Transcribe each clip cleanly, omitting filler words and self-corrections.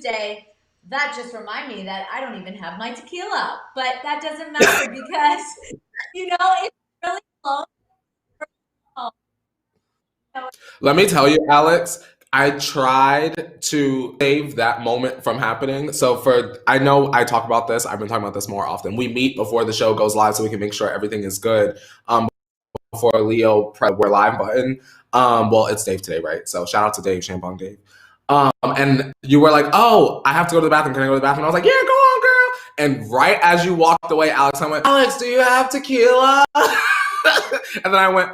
Tuesday, that just reminded me that I don't even have my tequila. But that doesn't matter because, it's really close. Let me tell you, Alex, I tried to save that moment from happening. So I know I talk about this. I've been talking about this more often. We meet before the show goes live so we can make sure everything is good. Before Leo press we're live button. Well, it's Dave today, right? So shout out to Dave, Shambong Dave. And you were like, oh, I have to go to the bathroom. Can I go to the bathroom? I was like, yeah, go on, girl. And right as you walked away, Alex, I went, Alex, do you have tequila? And then I went,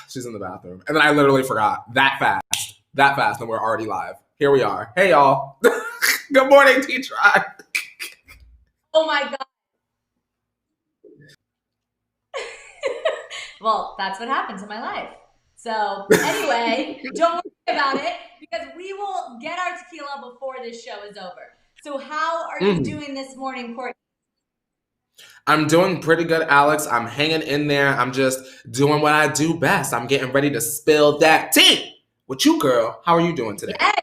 she's in the bathroom. And then I literally forgot that fast. And we're already live. Here we are. Hey, y'all. Good morning, T-Tribe. Oh, my God. Well, that's what happens in my life. So anyway, don't worry about it because we will get our tequila before this show is over. So how are you doing this morning, Courtney? I'm doing pretty good, Alex. I'm hanging in there. I'm just doing what I do best. I'm getting ready to spill that tea. With you, girl, how are you doing today? Yes.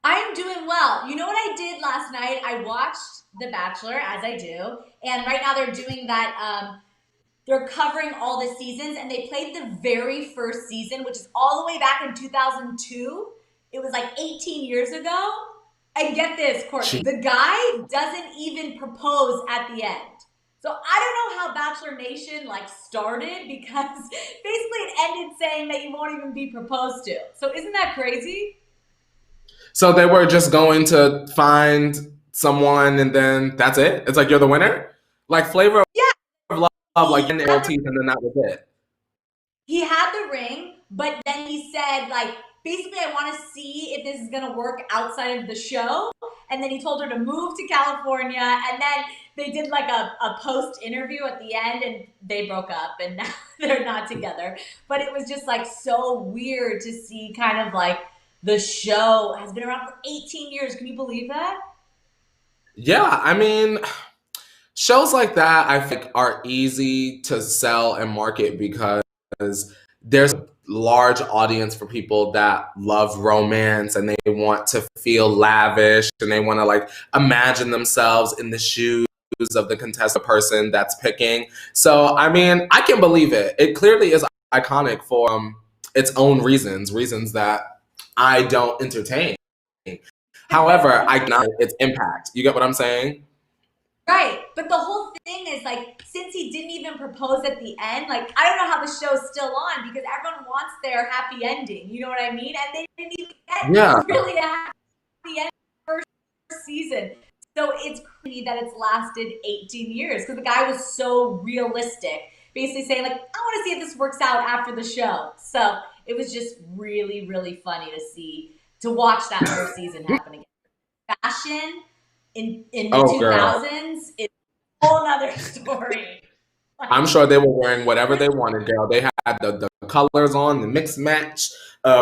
I'm doing well. You know what I did last night? I watched The Bachelor, as I do. And right now they're doing that, they're covering all the seasons. And they played the very first season, which is all the way back in 2002. It was like 18 years ago. And get this, Courtney, the guy doesn't even propose at the end. So I don't know how Bachelor Nation started because basically it ended saying that you won't even be proposed to. So isn't that crazy? So they were just going to find someone and then that's it? It's like you're the winner? Like Flavor of Love, like in the LTs and then that was it. He had the ring, but then he said basically, I want to see if this is going to work outside of the show. And then he told her to move to California. And then they did a post interview at the end and they broke up and now they're not together. But it was just so weird to see kind of the show has been around for 18 years. Can you believe that? Yeah, I mean, shows like that I think are easy to sell and market because there's a large audience for people that love romance and they want to feel lavish and they want to imagine themselves in the shoes of the contestant person that's picking. So, I mean, I can believe it. It clearly is iconic for its own reasons that I don't entertain. However, I know its impact. You get what I'm saying? Right. But the whole thing is since he didn't even propose at the end, I don't know how the show's still on because everyone wants their happy ending. You know what I mean? And they didn't even get really a happy end first season. So it's crazy that it's lasted 18 years because the guy was so realistic, basically saying I want to see if this works out after the show. So it was just really, really funny to watch that first season happen again. Fashion in the 2000s is a whole other story. I'm sure they were wearing whatever they wanted, girl. They had the colors on, the mixed match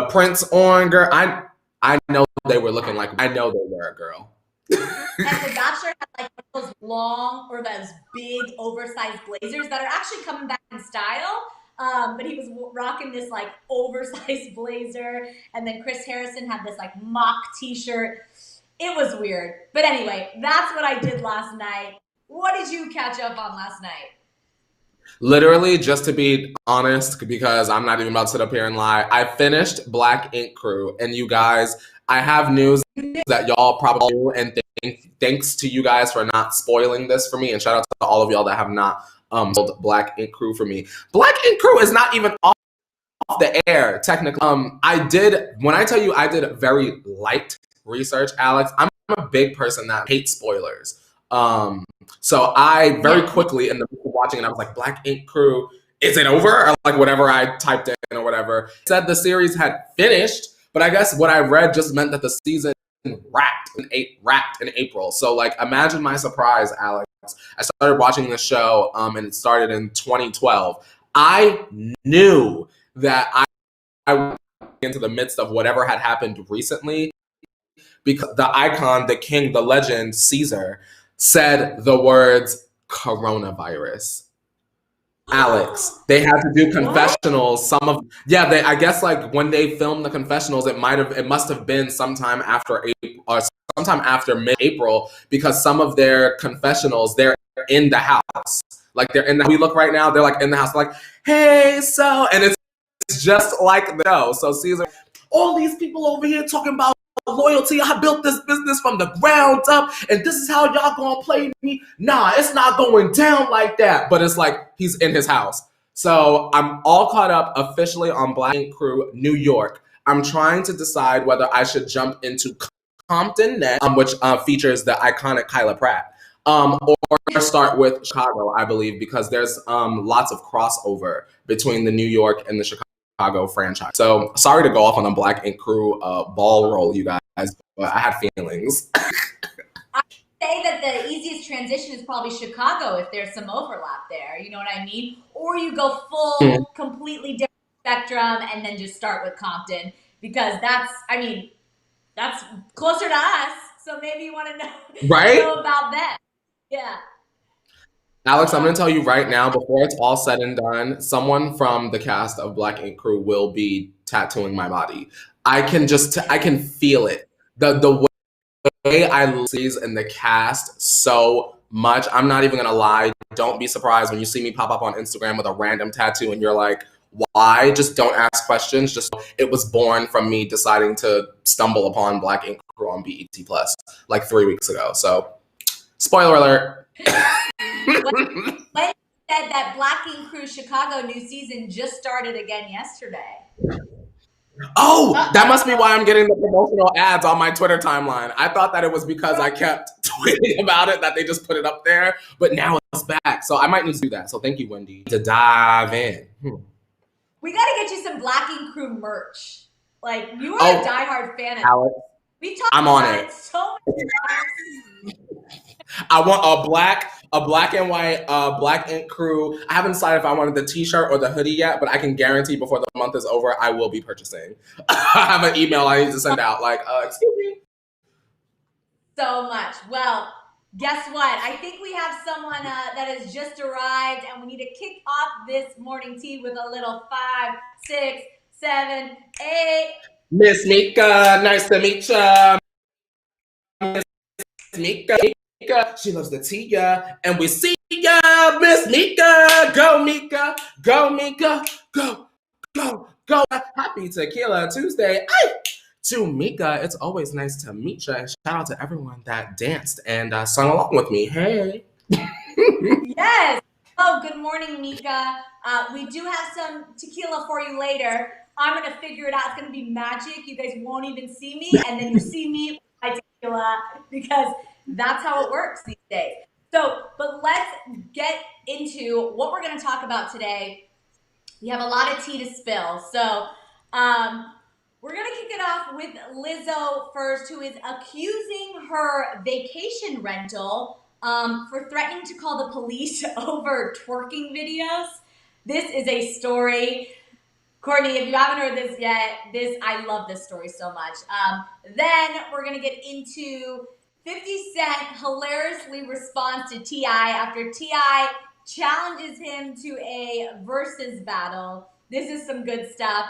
prints on, girl. I know they were looking I know they were a girl. And The Bachelor had those long or those big oversized blazers that are actually coming back in style. But he was rocking this oversized blazer, and then Chris Harrison had this mock t-shirt. It was weird. But anyway, that's what I did last night. What did you catch up on last night? Literally, just to be honest, because I'm not even about to sit up here and lie, I finished Black Ink Crew. And you guys, I have news that y'all probably do. And thanks to you guys for not spoiling this for me. And shout out to all of y'all that have not sold Black Ink Crew for me. Black Ink Crew is not even off the air, technically. When I tell you I did very light research, Alex, I'm a big person that hates spoilers. So I very quickly in the middle of watching it, I was like, Black Ink Crew, is it over? Or whatever I typed in or whatever. It said the series had finished, but I guess what I read just meant that the season wrapped in April. So imagine my surprise, Alex. I started watching the show and it started in 2012. I knew that I went into the midst of whatever had happened recently because the icon, the king, the legend, Caesar, said the words coronavirus. Alex, they had to do confessionals. I guess when they filmed the confessionals, it must have been sometime after April, or sometime after mid-April, because some of their confessionals, they're in the house. Like they're in the, we look right now, they're like in the house, like, hey, so, and it's just like the show. So Caesar, all these people over here talking about loyalty. I built this business from the ground up, and this is how y'all gonna play me. Nah, it's not going down like that. But it's like he's in his house. So I'm all caught up officially on Black Ink Crew New York. I'm trying to decide whether I should jump into Compton next, which features the iconic Kyla Pratt, or start with Chicago, I believe, because there's lots of crossover between the New York and the Chicago franchise. So sorry to go off on a Black Ink Crew ball roll, you guys, but I had feelings. I say that the easiest transition is probably Chicago if there's some overlap there. You know what I mean? Or you go full, completely different spectrum and then just start with Compton, because that's closer to us. So maybe you want to know about that. Yeah. Alex, I'm going to tell you right now, before it's all said and done, someone from the cast of Black Ink Crew will be tattooing my body. I can feel it. The way I see in the cast so much. I'm not even going to lie. Don't be surprised when you see me pop up on Instagram with a random tattoo and you're like, why? Just don't ask questions. Just it was born from me deciding to stumble upon Black Ink Crew on BET Plus like 3 weeks ago. So, spoiler alert. When said that Black Ink Crew Chicago new season just started again yesterday. Oh, that must be why I'm getting the promotional ads on my Twitter timeline. I thought that it was because I kept tweeting about it that they just put it up there, but now it's back. So I might need to do that. So thank you, Wendy, to dive in. We got to get you some Black Ink Crew merch. Like, you are a diehard fan of Alex. We talked I'm about on it so many times. I want a black and white Black Ink Crew. I haven't decided if I wanted the t-shirt or the hoodie yet, but I can guarantee before the month is over, I will be purchasing. I have an email I need to send out, like, excuse me. So much. Well, guess what? I think we have someone that has just arrived, and we need to kick off this morning tea with a little 5, 6, 7, 8. Miss Mika, nice to meet ya. Miss Mika, she loves the tea, and we see ya, Miss Mika. Go, Mika. Go, Mika. Go, go, go. Happy Tequila Tuesday. Ay! To Mika, it's always nice to meet you. And shout out to everyone that danced and sung along with me. Hey. Yes. Oh, good morning, Mika. We do have some tequila for you later. I'm going to figure it out. It's going to be magic. You guys won't even see me, and then you see me with my tequila, because that's how it works these days. So, but let's get into what we're going to talk about today. We have a lot of tea to spill. So, we're going to kick it off with Lizzo first, who is accusing her vacation rental for threatening to call the police over twerking videos. This is a story. Courtney, if you haven't heard this yet, I love this story so much. Then we're going to get into 50 Cent hilariously responds to T.I. after T.I. challenges him to a versus battle. This is some good stuff.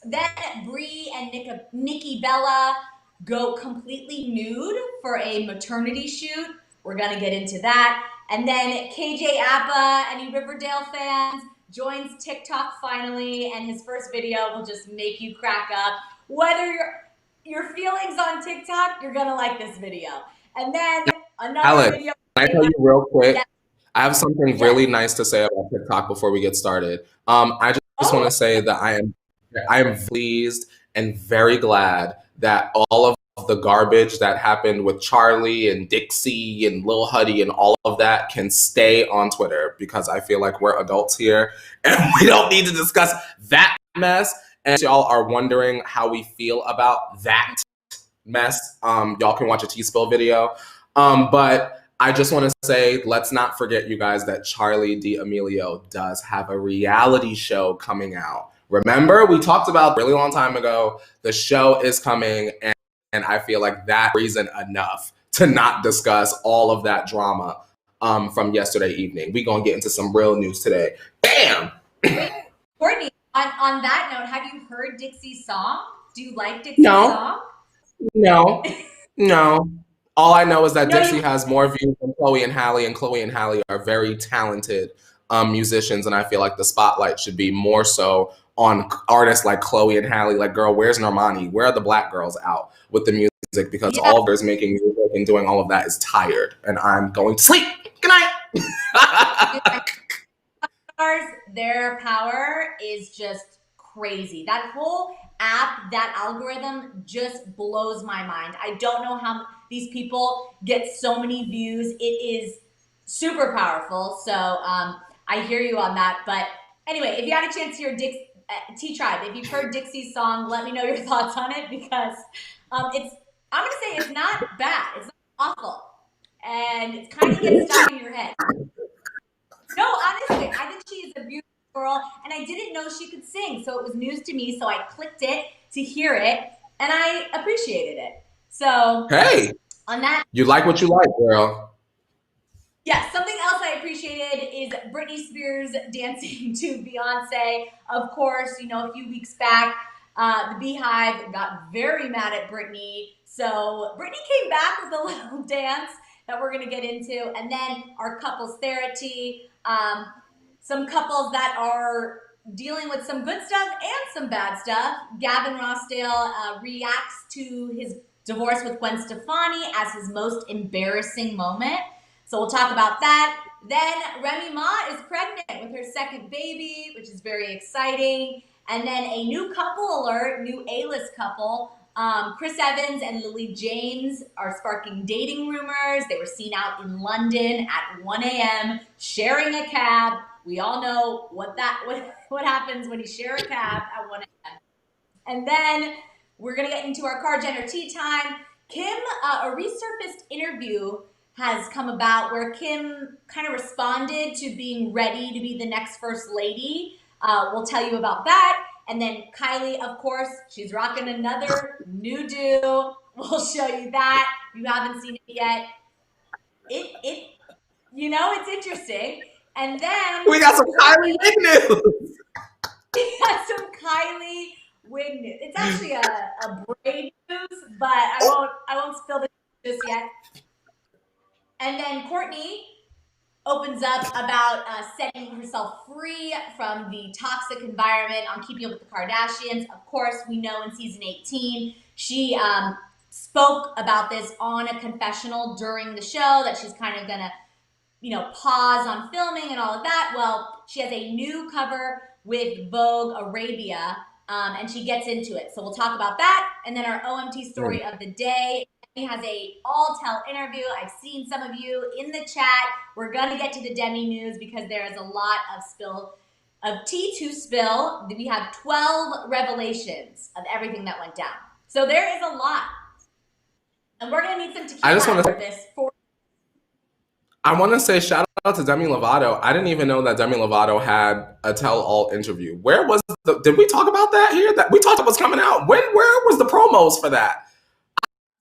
Then Brie and Nikki Bella go completely nude for a maternity shoot. We're going to get into that. And then KJ Appa, any Riverdale fans, joins TikTok finally, and his first video will just make you crack up. Whether your feelings on TikTok, you're going to like this video. And then another Alex, video. Can I tell you real quick? Yeah. I have something really nice to say about TikTok before we get started. I just want to say that I am pleased and very glad that all of the garbage that happened with Charlie and Dixie and Lil Huddy and all of that can stay on Twitter, because I feel like we're adults here and we don't need to discuss that mess. And y'all are wondering how we feel about that mess, y'all can watch a T-Spill video. But I just want to say, let's not forget, you guys, that Charlie D'Amelio does have a reality show coming out. Remember, we talked about a really long time ago, the show is coming, and I feel like that reason enough to not discuss all of that drama from yesterday evening. We're going to get into some real news today. Bam! Courtney, on that note, have you heard Dixie's song? Do you like Dixie's song? No. No. All I know is that No, Dixie has more views than Chloe and Halle, and Chloe and Halle are very talented musicians, and I feel like the spotlight should be more so on artists like Chloe and Halle. Like, girl, where's Normani? Where are the black girls out with the music? Because all of us making music and doing all of that is tired, and I'm going to sleep. Good night. Their power is just crazy. That whole app, that algorithm just blows my mind. I don't know how these people get so many views. It is super powerful. So I hear you on that. But anyway, if you had a chance to hear T-Tribe, if you've heard Dixie's song, let me know your thoughts on it, because I'm going to say it's not bad. It's not awful. And it kind of gets stuck in your head. No, honestly, I think she is a beautiful girl, and I didn't know she could sing, so it was news to me, so I clicked it to hear it, and I appreciated it. So, hey, on that, you like what you like, girl. Yeah, something else I appreciated is Britney Spears dancing to Beyonce. Of course, you know, a few weeks back, the Beehive got very mad at Britney, so Britney came back with a little dance that we're going to get into, and then our couples therapy, some couples that are dealing with some good stuff and some bad stuff. Gavin Rossdale reacts to his divorce with Gwen Stefani as his most embarrassing moment. So we'll talk about that. Then Remy Ma is pregnant with her second baby, which is very exciting. And then a new couple alert, new A-list couple. Chris Evans and Lily James are sparking dating rumors. They were seen out in London at 1 a.m. sharing a cab. We all know what happens when you share a cab at 1 a.m. And then we're going to get into our Car Jenner tea time. Kim, a resurfaced interview has come about where Kim kind of responded to being ready to be the next first lady. We'll tell you about that. And then Kylie, of course, she's rocking another new do. We'll show you that. If you haven't seen it yet, it's interesting. And then we got some Kylie wig news. We got some Kylie wig news. It's actually a braid news, but I won't spill the just yet. And then Kourtney opens up about setting herself free from the toxic environment on Keeping Up with the Kardashians. Of course, we know in season 18, she spoke about this on a confessional during the show that she's kind of gonna, pause on filming and all of that. Well, she has a new cover with Vogue Arabia, and she gets into it. So we'll talk about that. And then our OMT story of the day. He has a all-tell interview. I've seen some of you in the chat. We're going to get to the Demi news because there is a lot of tea to spill. We have 12 revelations of everything that went down. So there is a lot. And we're going to need some tequila for this. I want to say shout out to Demi Lovato. I didn't even know that Demi Lovato had a tell-all interview. Where was did we talk about that here? That we talked about what's coming out. Where was the promos for that?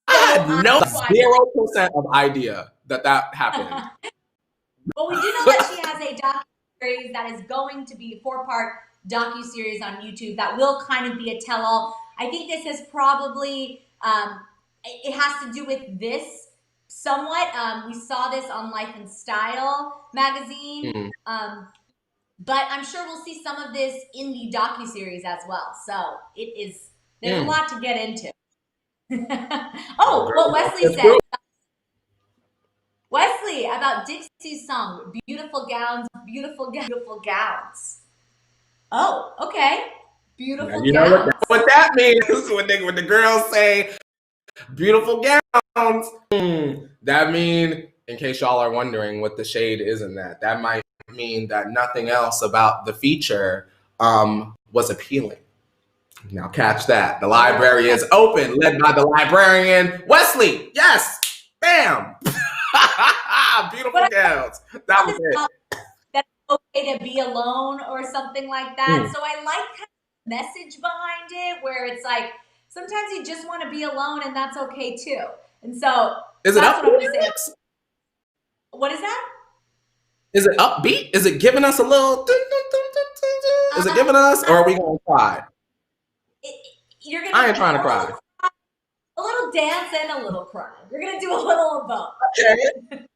I had no 0% of idea that happened. Well, we do know that she has a docuseries that is going to be a 4-part docuseries on YouTube that will kind of be a tell-all. I think this is probably, it has to do with this somewhat. We saw this on Life and Style magazine, but I'm sure we'll see some of this in the docuseries as well. So there's a lot to get into. What Wesley said. Wesley, about Dixie's song, Beautiful Gowns, Beautiful Gowns. Oh, okay. Beautiful you gowns. Know what that means when the girls say beautiful gowns. That mean, in case y'all are wondering what the shade is in that might mean that nothing else about the feature was appealing. Now catch that. The library is open, led by the librarian, Wesley. Yes. Bam. Beautiful gowns. That was it. That's okay to be alone or something like that. So I like kind of the message behind it where it's like, sometimes you just want to be alone and that's okay too. And so is it that's upbeat? What I'm going to say. What is that? Is it upbeat? Is it giving us a little, is it giving us, or are we going to cry? You're gonna I ain't trying to cry. A little dance and a little cry. We're gonna do a little of both. Okay.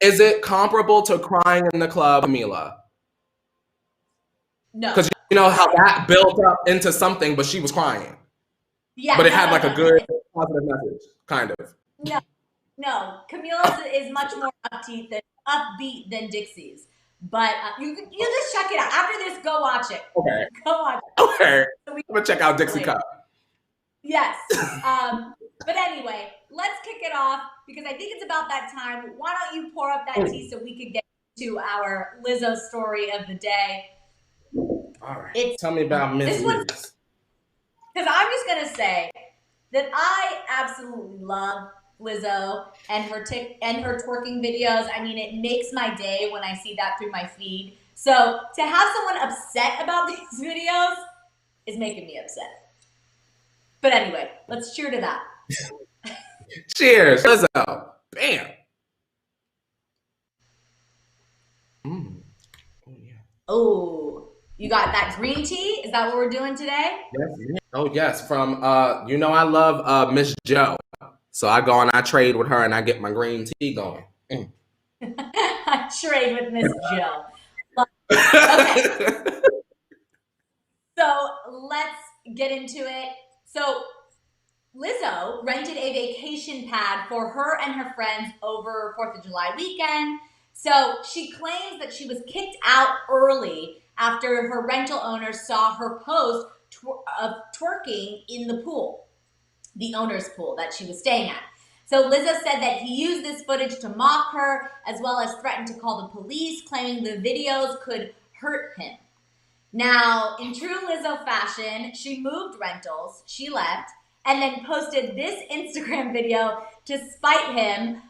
Is it comparable to crying in the club, Camila? No. Because you know how that built up into something, but she was crying. Yeah. But it had like a good positive message, kind of. No. Camila's is much more upbeat than Dixie's. But you just check it out. After this, go watch it. Okay. Go watch it. Okay. I'm gonna check out Dixie Cup. Yes. But anyway, let's kick it off because I think it's about that time. Why don't you pour up that tea so we could get to our Lizzo story of the day? All right. Tell me about Miss Liz. Because I'm just gonna say that I absolutely love Lizzo and her twerking videos. I mean, it makes my day when I see that through my feed. So to have someone upset about these videos is making me upset. But anyway, let's cheer to that. Cheers, Lizzo. Bam. Oh, yeah. Oh, you got that green tea? Is that what we're doing today? Yes. Oh, yes. From, you know, I love Miss Joe. So I go and I trade with her and I get my green tea going. I trade with Miss Joe. Okay. So let's get into it. So Lizzo rented a vacation pad for her and her friends over 4th of July weekend. So she claims that she was kicked out early after her rental owner saw her post of twerking in the pool, the owner's pool that she was staying at. So Lizzo said that he used this footage to mock her, as well as threatened to call the police, claiming the videos could hurt him. Now, in true Lizzo fashion, she moved rentals, she left, and then posted this Instagram video to spite him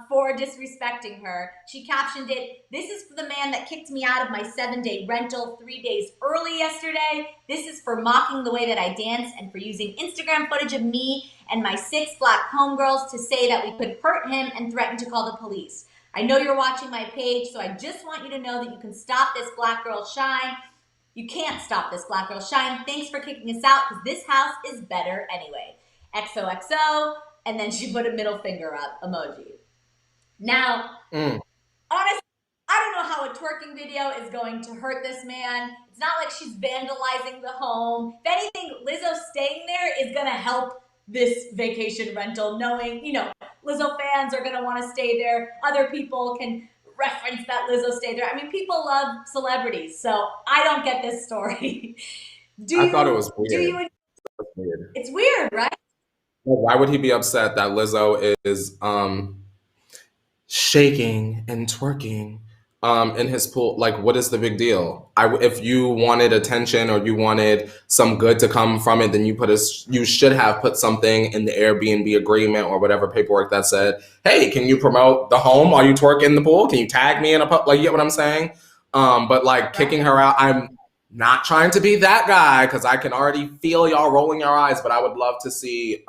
for disrespecting her. She captioned it, "This is for the man that kicked me out of my 7-day rental 3 days early yesterday. This is for mocking the way that I dance and for using Instagram footage of me and my 6 black homegirls to say that we could hurt him and threaten to call the police. I know you're watching my page, so I just want you to know that you can stop this black girl shine. You can't stop this black girl shine. Thanks for kicking us out because this house is better anyway. XOXO." And then she put a middle finger up emoji. Now, honestly, I don't know how a twerking video is going to hurt this man. It's not like she's vandalizing the home. If anything, Lizzo staying there is going to help this vacation rental, knowing, you know, Lizzo fans are going to want to stay there. Other people can reference that Lizzo stayed there. I mean, people love celebrities, so I don't get this story. I thought it was weird. It's weird, right? Well, why would he be upset that Lizzo is shaking and twerking in his pool? Like, what is the big deal? If you wanted attention or you wanted some good to come from it, then you should have put something in the Airbnb agreement or whatever paperwork that said, "Hey, can you promote the home while you twerk in the pool? Can you tag me in a like, you get what I'm saying?" But like kicking her out, I'm not trying to be that guy because I can already feel y'all rolling your eyes, but I would love to see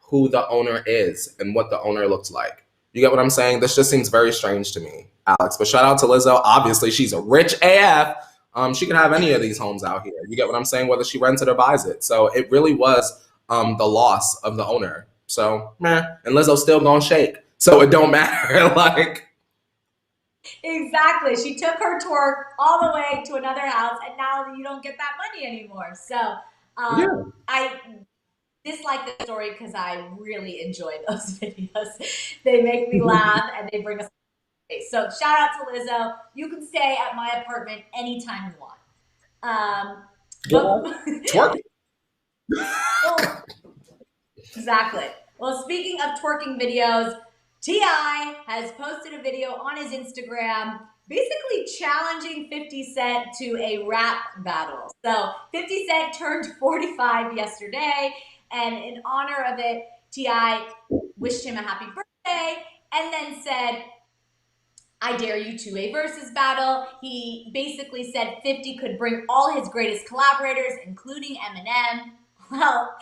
who the owner is and what the owner looks like. You get what I'm saying? This just seems very strange to me, Alex. But shout out to Lizzo. Obviously, she's a rich AF. She can have any of these homes out here. You get what I'm saying? Whether she rents it or buys it. So it really was the loss of the owner. So, meh. And Lizzo's still gonna shake. So it don't matter. Like, exactly. She took her twerk all the way to another house, and now you don't get that money anymore. So yeah. I dislike the story because I really enjoy those videos. They make me laugh and they bring us. So shout out to Lizzo. You can stay at my apartment anytime you want. Twerk. Well, exactly. Well, speaking of twerking videos, T.I. has posted a video on his Instagram basically challenging 50 Cent to a rap battle. So 50 Cent turned 45 yesterday, and in honor of it, T.I. wished him a happy birthday and then said, "I dare you to a versus battle." He basically said 50 could bring all his greatest collaborators, including Eminem. Well,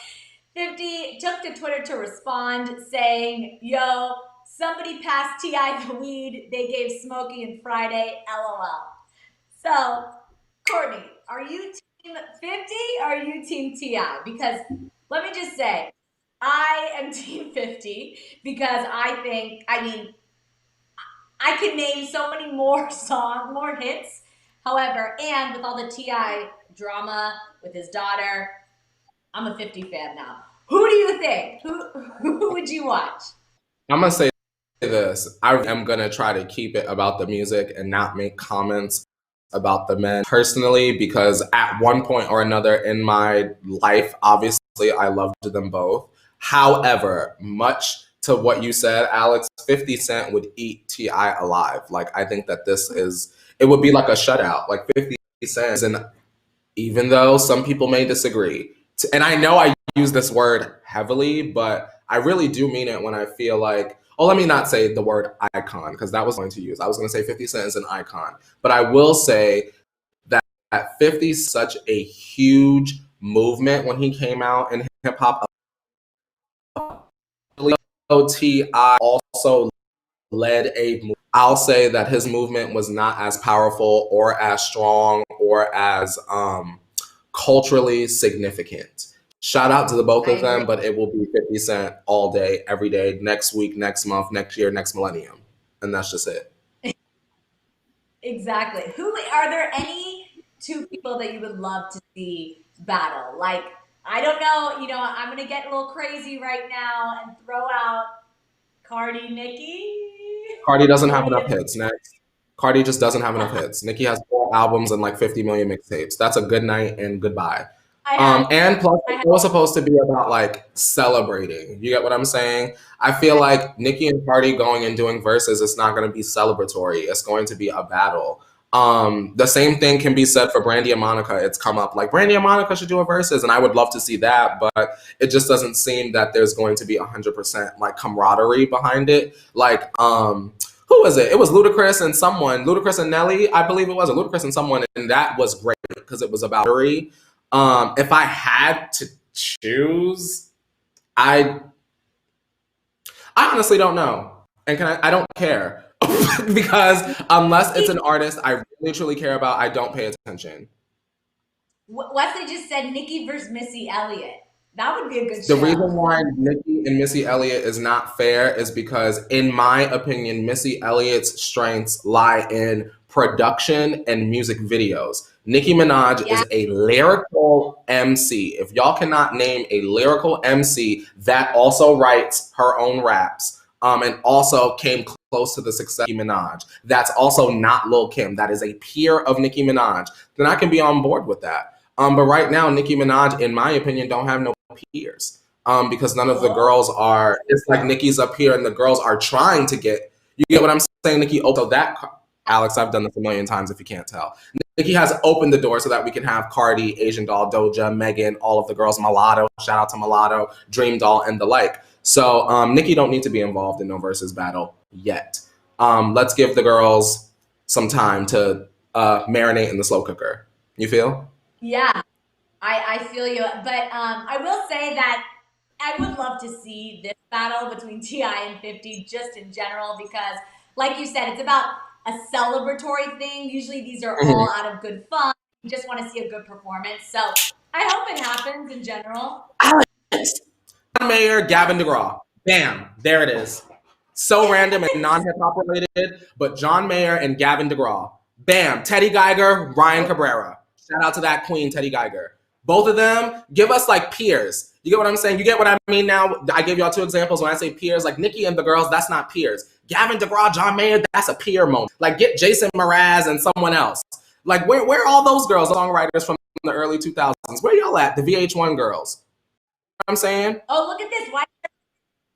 50 took to Twitter to respond, saying, "Yo, somebody passed T.I. the weed. They gave Smokey and Friday, LOL." So, Kourtney, are you team 50 or are you team T.I.? Because let me just say, I am Team 50 because I mean, I can name so many more songs, more hits. However, and with all the T.I. drama with his daughter, I'm a 50 fan now. Who do you think? Who would you watch? I'm gonna say this. I am gonna try to keep it about the music and not make comments about the men personally, because at one point or another in my life, obviously, I loved them both. However, much to what you said, Alex, 50 Cent would eat T.I. alive. Like, I think that it would be like a shutout. Like, 50 Cent, and even though some people may disagree, and I know I use this word heavily, but I really do mean it when I feel like, oh, let me not say the word icon, because that was going to use. I was going to say 50 Cent is an icon. But I will say that 50 is such a huge movement when he came out in hip hop. T.I. also led a. I'll say that his movement was not as powerful or as strong or as culturally significant. Shout out to the both of them, but it will be 50 Cent all day, every day, next week, next month, next year, next millennium. And that's just it. Exactly. Who are there any two people that you would love to see battle? Like, I don't know, I'm gonna get a little crazy right now and throw out Cardi, Nicki. Cardi doesn't have enough hits. Next. Cardi just doesn't have enough hits. Nicki has 4 albums and like 50 million mixtapes. That's a good night and goodbye. And plus, it was supposed to be about like celebrating. You get what I'm saying? I feel like Nicki and Cardi going and doing verses, it's not going to be celebratory. It's going to be a battle. The same thing can be said for Brandy and Monica. It's come up like Brandy and Monica should do a verses, and I would love to see that, but it just doesn't seem that there's going to be 100% like camaraderie behind it. Like, who was it? It was Ludacris and someone, Ludacris and Nelly, I believe it was, Ludacris and someone, and that was great because it was about if I had to choose, I honestly don't know, and I don't care because unless it's an artist I really truly care about, I don't pay attention. Wesley just said Nicki versus Missy Elliott. That would be a good show. The reason why Nicki and Missy Elliott is not fair is because, in my opinion, Missy Elliott's strengths lie in production and music videos. Nicki Minaj is a lyrical MC. If y'all cannot name a lyrical MC that also writes her own raps, and also came close to the success of Nicki Minaj, that's also not Lil' Kim, that is a peer of Nicki Minaj, then I can be on board with that. But right now, Nicki Minaj, in my opinion, don't have no peers, because none of the girls are. It's like Nicki's up here and the girls are trying to get. You get what I'm saying, Nicki? Oh, so that, Alex, I've done this a million times if you can't tell. Nicki has opened the door so that we can have Cardi, Asian Doll, Doja, Megan, all of the girls, Mulatto, shout out to Mulatto, Dream Doll, and the like. So Nicki don't need to be involved in no versus battle yet. Let's give the girls some time to marinate in the slow cooker. You feel? Yeah, I feel you. But I will say that I would love to see this battle between T.I. and 50 just in general because, like you said, it's about a celebratory thing. Usually these are all out of good fun. You just want to see a good performance. So I hope it happens in general. Alex! John Mayer, Gavin DeGraw. Bam. There it is. So random and non-hip-hop related, but John Mayer and Gavin DeGraw. Bam. Teddy Geiger, Ryan Cabrera. Shout out to that queen, Teddy Geiger. Both of them, give us like peers. You get what I'm saying? You get what I mean now? I gave y'all 2 examples. When I say peers, like Nicki and the girls, that's not peers. Gavin DeGraw, John Mayer, that's a peer moment. Like get Jason Mraz and someone else. Like where are all those girls, songwriters from the early 2000s? Where y'all at? The VH1 girls. You know what I'm saying? Oh, look at this.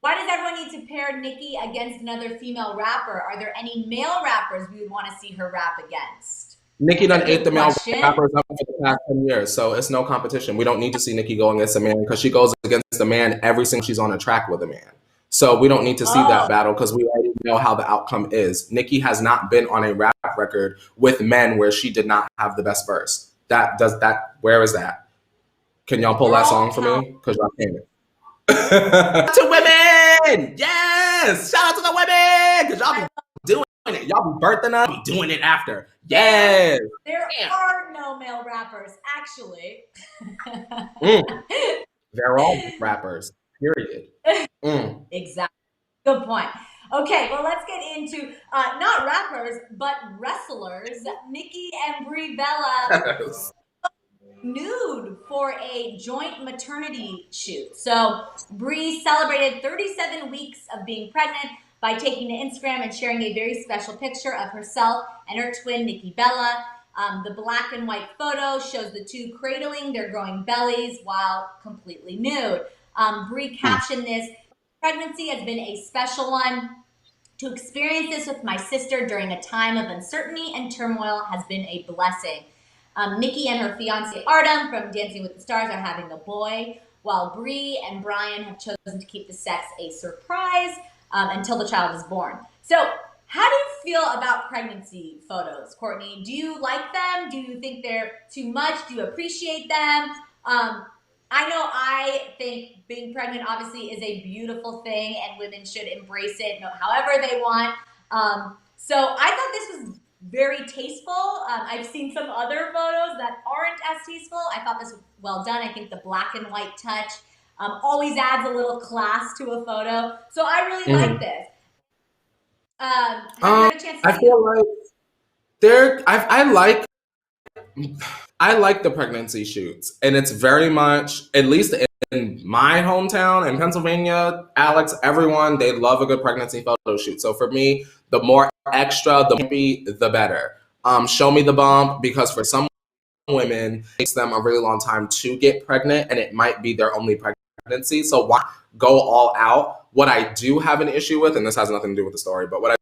Why does everyone need to pair Nicki against another female rapper? Are there any male rappers we would want to see her rap against? Nicki done ate the male rappers up for the past 10 years, so it's no competition. We don't need to see Nicki go against a man because she goes against a man every single she's on a track with a man. So we don't need to see that battle because we already know how the outcome is. Nicki has not been on a rap record with men where she did not have the best verse. Where is that? Can y'all pull that song for me? Because y'all can't. To women! Yes! Shout out to the women! Because y'all be doing it. Y'all be birthing us, be doing it after. Yes! There are no male rappers, actually. They're all rappers. Period. Exactly. Good point. Okay, well, let's get into not rappers, but wrestlers. Nikki and Brie Bella nude for a joint maternity shoot. So Brie celebrated 37 weeks of being pregnant by taking to Instagram and sharing a very special picture of herself and her twin, Nikki Bella. The black and white photo shows the two cradling their growing bellies while completely nude. Brie captioned this: "Pregnancy has been a special one. To experience this with my sister during a time of uncertainty and turmoil has been a blessing." Nikki and her fiance Artem from Dancing with the Stars are having a boy, while Brie and Brian have chosen to keep the sex a surprise until the child is born. So, how do you feel about pregnancy photos, Kourtney? Do you like them? Do you think they're too much? Do you appreciate them? I know I think being pregnant obviously is a beautiful thing and women should embrace it however they want. So I thought this was very tasteful. I've seen some other photos that aren't as tasteful. I thought this was well done. I think the black and white touch always adds a little class to a photo. So I really like this. Have you had a chance to I feel like I like the pregnancy shoots, and it's very much, at least in my hometown in Pennsylvania, Alex, everyone, they love a good pregnancy photo shoot. So for me, the more extra, the bumpy, the better. Show me the bump, because for some women, it takes them a really long time to get pregnant, and it might be their only pregnancy. So why go all out? What I do have an issue with, and this has nothing to do with the story, but what I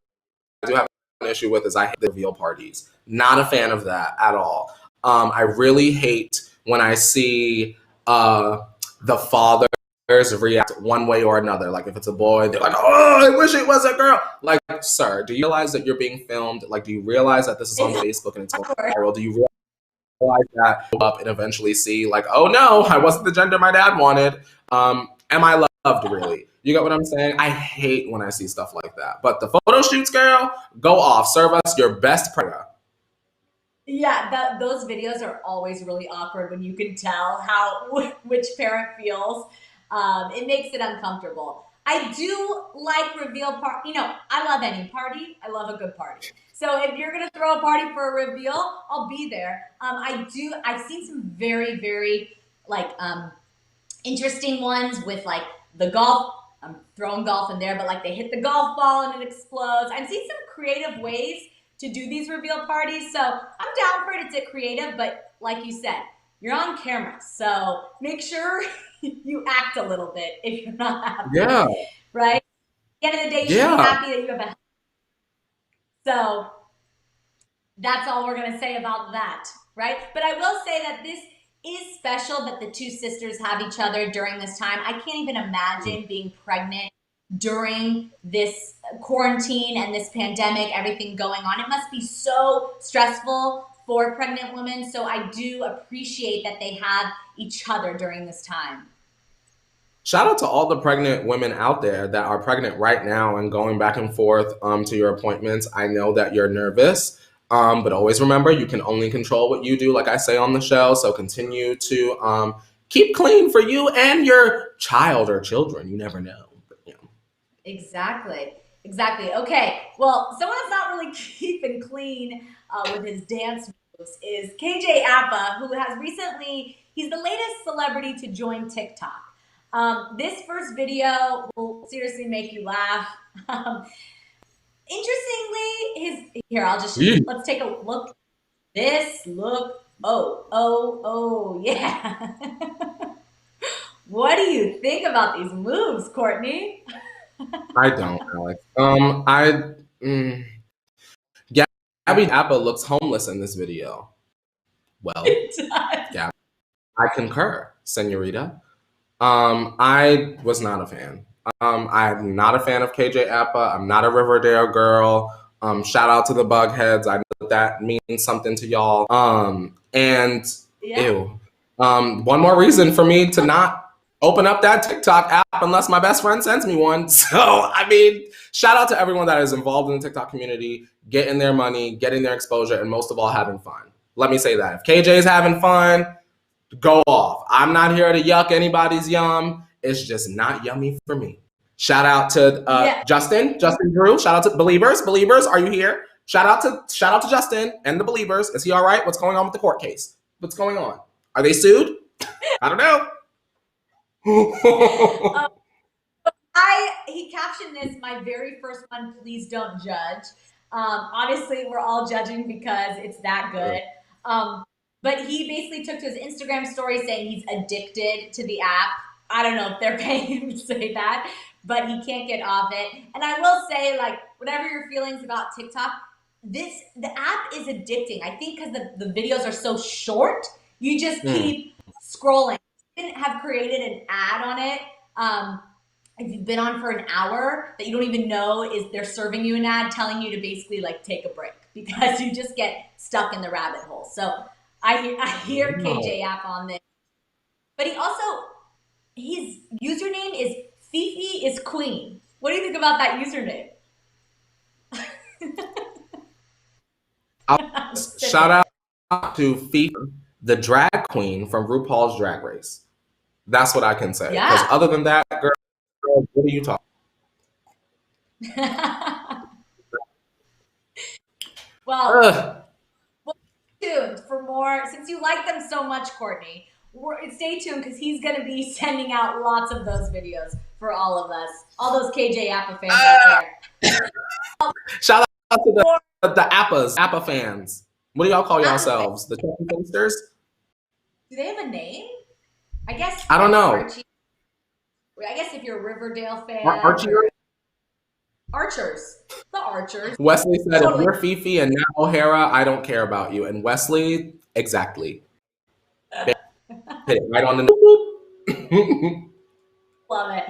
do have an issue with is I hate the reveal parties. Not a fan of that at all. I really hate when I see the fathers react one way or another. Like if it's a boy, they're like, "Oh, I wish it was a girl." Like, sir, do you realize that you're being filmed? Like, do you realize that this is on Facebook and it's going viral? Do you realize that up and eventually see like, "Oh no, I wasn't the gender my dad wanted." Am I loved really? You get what I'm saying? I hate when I see stuff like that. But the photo shoots, girl, go off. Serve us your best prayer. Yeah, those videos are always really awkward when you can tell which parent feels. It makes it uncomfortable. I do like reveal party. You know, I love any party. I love a good party. So if you're gonna throw a party for a reveal, I'll be there. I've seen some very, very like interesting ones with like the golf. I'm throwing golf in there, but like they hit the golf ball and it explodes. I've seen some creative ways to do these reveal parties. So I'm down for it. It's creative, but like you said, you're on camera. So make sure you act a little bit if you're not happy. Yeah. Right? At the end of the day, you should be happy that you have a. So that's all we're going to say about that. Right? But I will say that this is special that the two sisters have each other during this time. I can't even imagine being pregnant during this quarantine and this pandemic, everything going on. It must be so stressful for pregnant women. So I do appreciate that they have each other during this time. Shout out to all the pregnant women out there that are pregnant right now and going back and forth to your appointments. I know that you're nervous, but always remember you can only control what you do, like I say on the show. So continue to keep clean for you and your child or children. You never know. Exactly. Okay. Well, someone that's not really keeping clean with his dance moves is KJ Appa, who has he's the latest celebrity to join TikTok. This first video will seriously make you laugh. Interestingly, let's take a look. Oh, yeah. What do you think about these moves, Kourtney? I don't, Alex. Gabby Appa looks homeless in this video. Well, Gabby, I concur, senorita. I was not a fan. I'm not a fan of KJ Appa. I'm not a Riverdale girl. Shout out to the Bugheads. I know that means something to y'all. Ew. One more reason for me to not open up that TikTok app unless my best friend sends me one. So, I mean, shout out to everyone that is involved in the TikTok community, getting their money, getting their exposure, and most of all, having fun. Let me say that. If KJ's having fun, go off. I'm not here to yuck anybody's yum. it's just not yummy for me. Shout out to Justin Drew. Shout out to Believers. Believers, are you here? Shout out to Justin and the Believers. Is he all right? What's going on with the court case? What's going on? Are they sued? I don't know. He captioned this, my very first one, please don't judge. Obviously, we're all judging because it's that good. But he basically took to his Instagram story saying he's addicted to the app. I don't know if they're paying him to say that, but he can't get off it. And I will say, like, whatever your feelings about TikTok, the app is addicting. I think because the videos are so short, you just keep scrolling. They didn't have created an ad on it. If you've been on for an hour that you don't even know they're serving you an ad telling you to basically like take a break because you just get stuck in the rabbit hole. So I hear KJ app on this, but his username is Fifi is Queen. What do you think about that username? Shout out to Fifi, the drag queen from RuPaul's Drag Race. That's what I can say. Because other than that, girl, what are you talking? Well, stay tuned for more. Since you like them so much, Kourtney, stay tuned because he's going to be sending out lots of those videos for all of us, all those KJ Appa fans out there. Shout out to the Appa fans. What do y'all call yourselves? The Chucky Finsters? Do they have a name? I guess. I don't know. I guess if you're a Riverdale fan. Archers. The Archers. Wesley said, if you're Fifi and not O'Hara, I don't care about you. And Wesley, exactly. Hit it right on the Love it.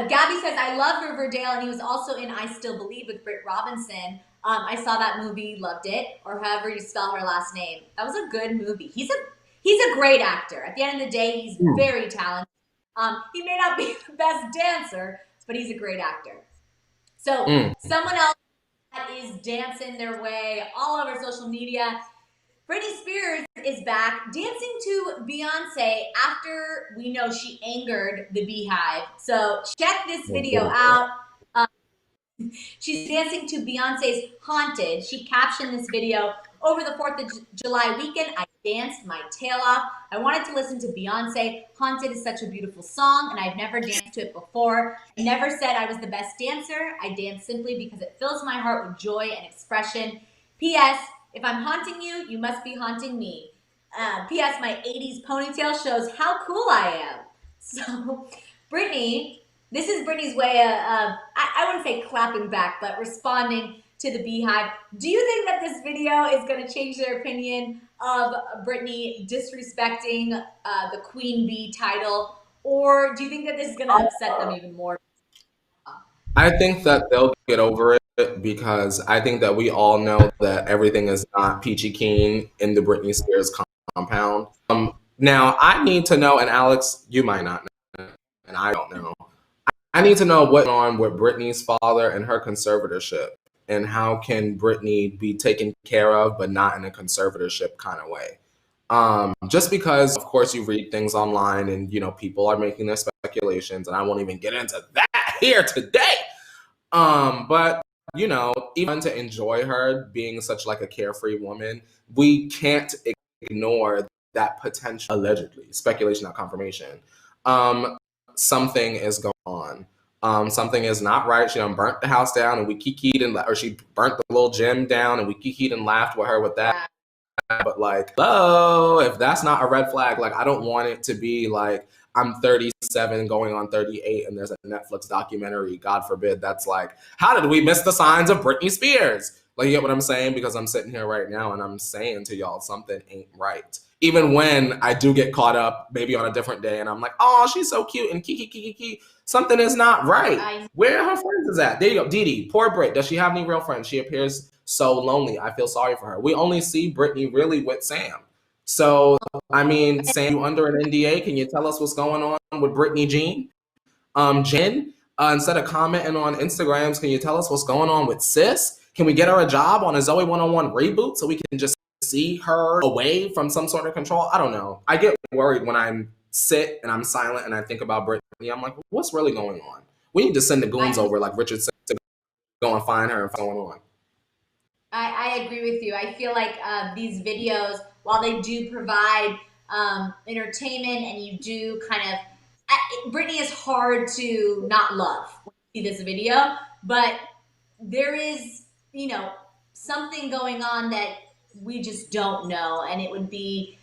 Gabby says, I love Riverdale, and he was also in I Still Believe with Britt Robinson. I saw that movie, loved it, or however you spell her last name. That was a good movie. He's a great actor. At the end of the day, he's very talented. He may not be the best dancer, but he's a great actor. So someone else that is dancing their way all over social media, Britney Spears is back dancing to Beyonce after we know she angered the Beehive. So check this video out. She's dancing to Beyonce's Haunted. She captioned this video, over the 4th of July weekend, I danced my tail off. I wanted to listen to Beyonce. Haunted is such a beautiful song, and I've never danced to it before. I never said I was the best dancer. I dance simply because it fills my heart with joy and expression. P.S. If I'm haunting you, you must be haunting me. P.S. My 80s ponytail shows how cool I am. So, Britney, this is Britney's way of, I wouldn't say clapping back, but responding to the Beehive. Do you think that this video is going to change their opinion of Britney disrespecting the Queen Bee title? Or do you think that this is going to upset them even more? I think that they'll get over it because I think that we all know that everything is not peachy keen in the Britney Spears compound. Now, I need to know, and Alex, you might not know, and I don't know. I need to know what's going on with Britney's father and her conservatorship, and how can Britney be taken care of but not in a conservatorship kind of way. Just because, of course, you read things online and, people are making their speculations, and I won't even get into that here today. But, even to enjoy her being such like a carefree woman, we can't ignore that potential, allegedly, speculation, not confirmation. Something is going on. Something is not right. She done burnt the house down and we kikied or she burnt the little gym down and we kikied and laughed with her with that. But like, hello, if that's not a red flag, like I don't want it to be like I'm 37 going on 38 and there's a Netflix documentary, God forbid, that's like, how did we miss the signs of Britney Spears? Like, you get what I'm saying? Because I'm sitting here right now and I'm saying to y'all something ain't right. Even when I do get caught up maybe on a different day and I'm like, oh, she's so cute and kiki, something is not right. Where are her friends is at? There you go. Didi, poor Brit. Does she have any real friends? She appears so lonely. I feel sorry for her. We only see Britney really with Sam. So, I mean, Sam, you under an NDA? Can you tell us what's going on with Britney Jean? Jen, instead of commenting on Instagrams, can you tell us what's going on with Sis? Can we get her a job on a Zoe 101 reboot so we can just see her away from some sort of control? I don't know. I get worried when I'm sit and I'm silent and I think about Britney, I'm like, what's really going on? We need to send the goons over like Richard said to go and find her and find what's going on. I agree with you. I feel like these videos, while they do provide entertainment and you do kind of, Britney is hard to not love when you see this video, but there is, you know, something going on that we just don't know, and it would be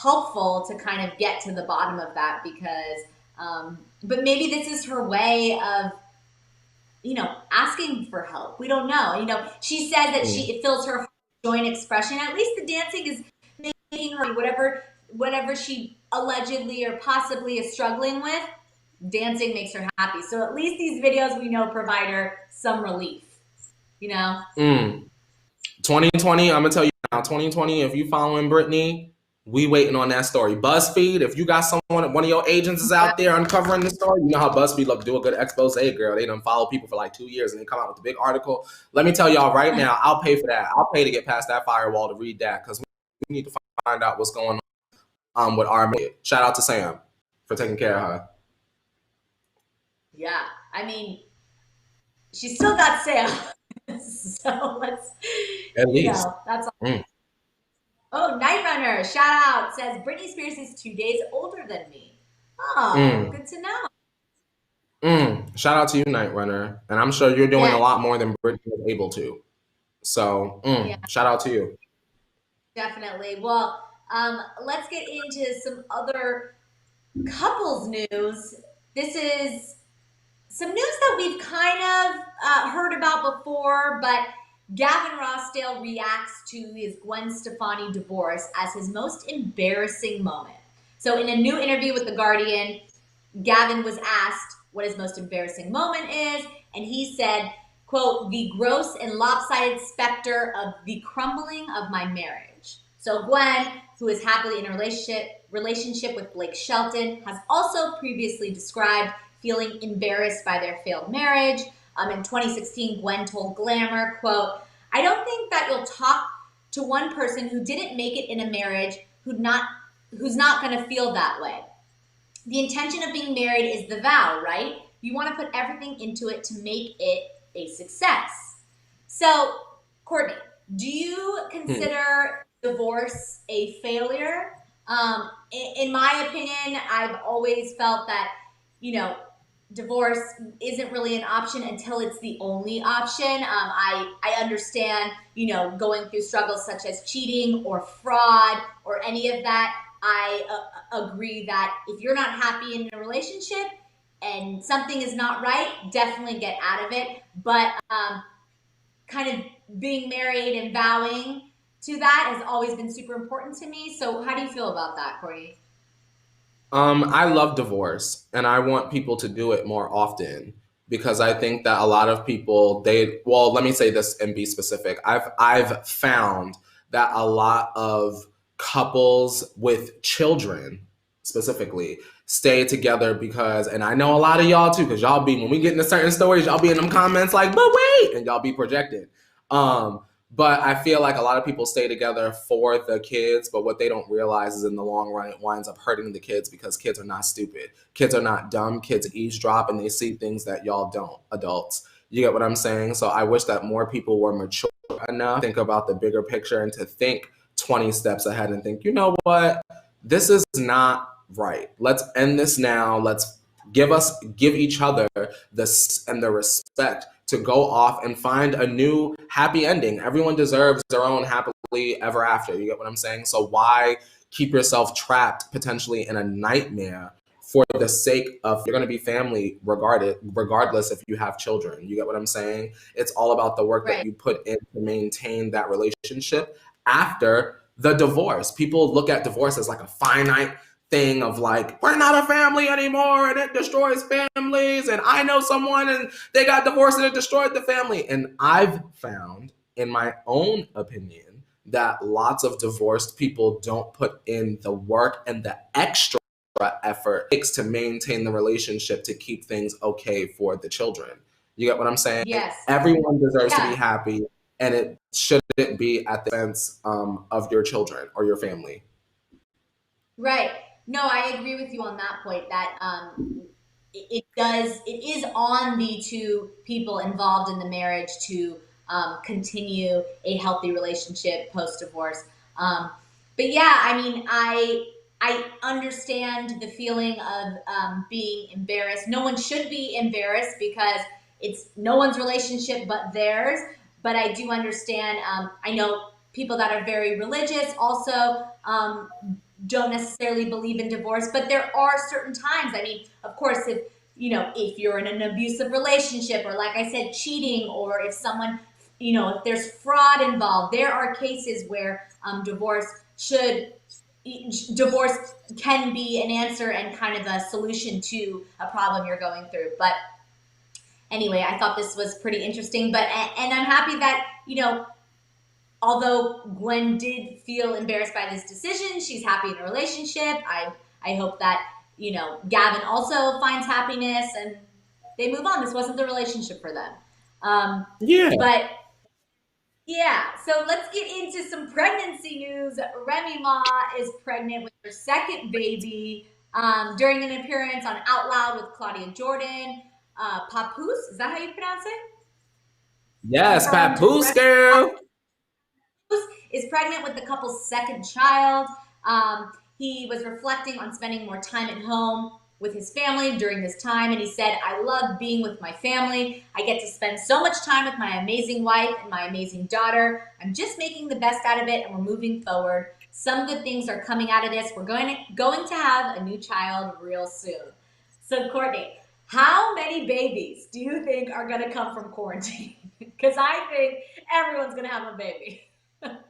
helpful to kind of get to the bottom of that because, but maybe this is her way of, you know, asking for help. We don't know. You know, she said that it fills her joint expression. At least the dancing is making her whatever she allegedly or possibly is struggling with. Dancing makes her happy. So at least these videos we know provide her some relief. You know. 2020. I'm gonna tell you now. 2020. If you following Britney, we waiting on that story. BuzzFeed, if you got someone, one of your agents is out there uncovering the story, you know how BuzzFeed love to do a good expose, girl. They done follow people for like 2 years and they come out with a big article. Let me tell y'all right now, I'll pay for that. I'll pay to get past that firewall to read that because we need to find out what's going on with our mate. Shout out to Sam for taking care of her. Yeah, I mean, she still got Sam. So let's, at least. You know, that's all. Oh, Night Runner, shout out, says Britney Spears is 2 days older than me. Oh, good to know. Shout out to you, Night Runner. And I'm sure you're doing a lot more than Britney was able to. So, shout out to you. Definitely. Well, let's get into some other couples news. This is some news that we've kind of heard about before, but Gavin Rossdale reacts to his Gwen Stefani divorce as his most embarrassing moment. So in a new interview with The Guardian, Gavin was asked what his most embarrassing moment is, and he said, quote, "the gross and lopsided specter of the crumbling of my marriage." So Gwen, who is happily in a relationship with Blake Shelton, has also previously described feeling embarrassed by their failed marriage. In 2016, Gwen told Glamour, quote, "I don't think that you'll talk to one person who didn't make it in a marriage who's not going to feel that way. The intention of being married is the vow, right? You want to put everything into it to make it a success." So, Kourtney, do you consider divorce a failure? In my opinion, I've always felt that, you know, divorce isn't really an option until it's the only option. I understand, you know, going through struggles such as cheating or fraud or any of that. I agree that if you're not happy in a relationship and something is not right, definitely get out of it. But kind of being married and vowing to that has always been super important to me. So how do you feel about that, Kourtney? I love divorce and I want people to do it more often because I think that a lot of people, let me say this and be specific. I've found that a lot of couples with children specifically stay together because, and I know a lot of y'all too, because y'all be, when we get into certain stories, y'all be in them comments like, but wait, and y'all be projecting. But I feel like a lot of people stay together for the kids, but what they don't realize is in the long run, it winds up hurting the kids because kids are not stupid. Kids are not dumb. Kids eavesdrop and they see things that y'all don't, adults. You get what I'm saying? So I wish that more people were mature enough to think about the bigger picture and to think 20 steps ahead and think, you know what? This is not right. Let's end this now. Let's give each other the respect to go off and find a new happy ending. Everyone deserves their own happily ever after. You get what I'm saying? So why keep yourself trapped potentially in a nightmare for the sake of you're going to be family regardless if you have children? You get what I'm saying? It's all about the work that you put in to maintain that relationship after the divorce. People look at divorce as like a finite thing of like, we're not a family anymore and it destroys families, and I know someone and they got divorced and it destroyed the family. And I've found, in my own opinion, that lots of divorced people don't put in the work and the extra effort it takes to maintain the relationship to keep things okay for the children. You get what I'm saying? Yes. Everyone deserves to be happy, and it shouldn't be at the expense of your children or your family. Right. No, I agree with you on that point. That it is on the two people involved in the marriage to continue a healthy relationship post divorce. But yeah, I mean, I understand the feeling of being embarrassed. No one should be embarrassed because it's no one's relationship but theirs. But I do understand. I know people that are very religious also don't necessarily believe in divorce, but there are certain times. I mean, of course, if you're in an abusive relationship, or like I said, cheating, or if someone, if there's fraud involved, there are cases where divorce can be an answer and kind of a solution to a problem you're going through. But anyway, I thought this was pretty interesting. But and I'm happy that although Gwen did feel embarrassed by this decision, she's happy in a relationship. I hope that Gavin also finds happiness and they move on. This wasn't the relationship for them. Yeah. But yeah, so let's get into some pregnancy news. Remy Ma is pregnant with her second baby during an appearance on Out Loud with Claudia Jordan. Papoose, is that how you pronounce it? Yes, Papoose girl is pregnant with the couple's second child. He was reflecting on spending more time at home with his family during this time, and he said, "I love being with my family. I get to spend so much time with my amazing wife and my amazing daughter. I'm just making the best out of it, and we're moving forward. Some good things are coming out of this. We're going to have a new child real soon." So, Kourtney, how many babies do you think are going to come from quarantine? Because I think everyone's going to have a baby.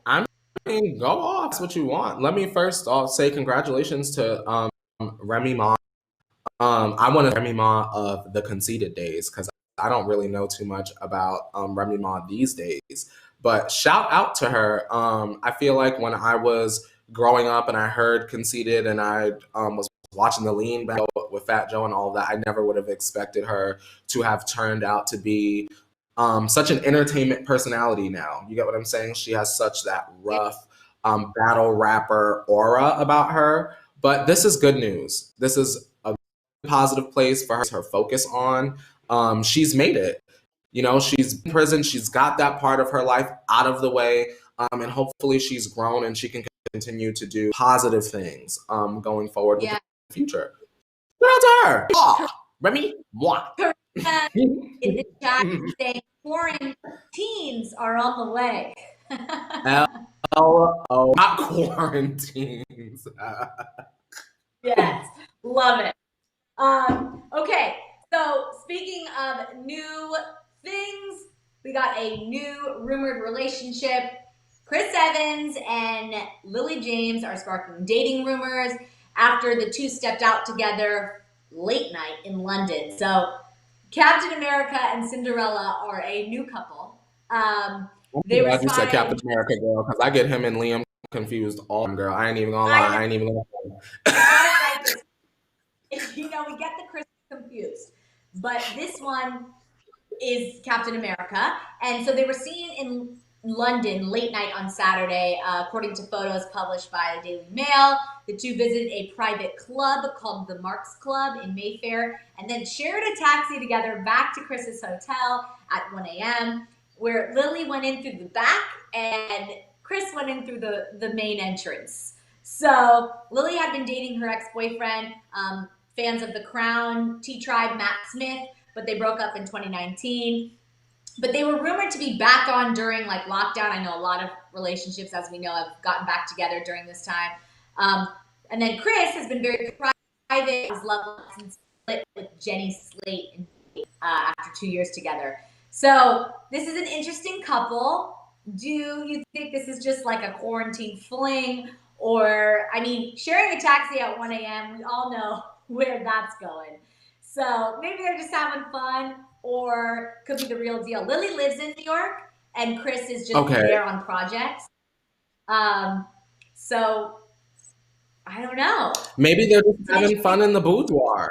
I mean, go off. That's what you want. Let me first off say congratulations to Remy Ma. I want to Remy Ma of the conceited days because I don't really know too much about Remy Ma these days. But shout out to her. I feel like when I was growing up and I heard conceited and I was watching the Lean Back with Fat Joe and all of that, I never would have expected her to have turned out to be such an entertainment personality now. You get what I'm saying? She has such that rough battle rapper aura about her. But this is good news. This is a positive place for her focus on. She's made it. She's in prison. She's got that part of her life out of the way. And hopefully she's grown and she can continue to do positive things going forward with the future. Shout out to her. Oh, Remy, moi. In the chat saying quarantines are on the way. Oh, not quarantines. Yes, love it. Okay, so speaking of new things, we got a new rumored relationship. Chris Evans and Lily James are sparking dating rumors after the two stepped out together late night in London. So Captain America and Cinderella are a new couple. They were glad you said Captain America, girl, because I get him and Liam confused all girl. I ain't even gonna lie. I ain't even gonna lie. We get the Chris confused. But this one is Captain America. And so they were seen in London late night on Saturday, according to photos published by the Daily Mail. The two visited a private club called the Marks Club in Mayfair and then shared a taxi together back to Chris's hotel at 1 a.m., where Lily went in through the back and Chris went in through the main entrance. So Lily had been dating her ex-boyfriend, fans of The Crown, T-Tribe, Matt Smith, but they broke up in 2019. But they were rumored to be back on during lockdown. I know a lot of relationships, as we know, have gotten back together during this time. And then Chris has been very private. His love life split with Jenny Slate after 2 years together. So this is an interesting couple. Do you think this is just like a quarantine fling? Or, sharing a taxi at 1 a.m., we all know where that's going. So maybe they're just having fun, or could be the real deal. Lily lives in New York, and Chris is just there on projects. So I don't know. Maybe they're just having fun in the boudoir.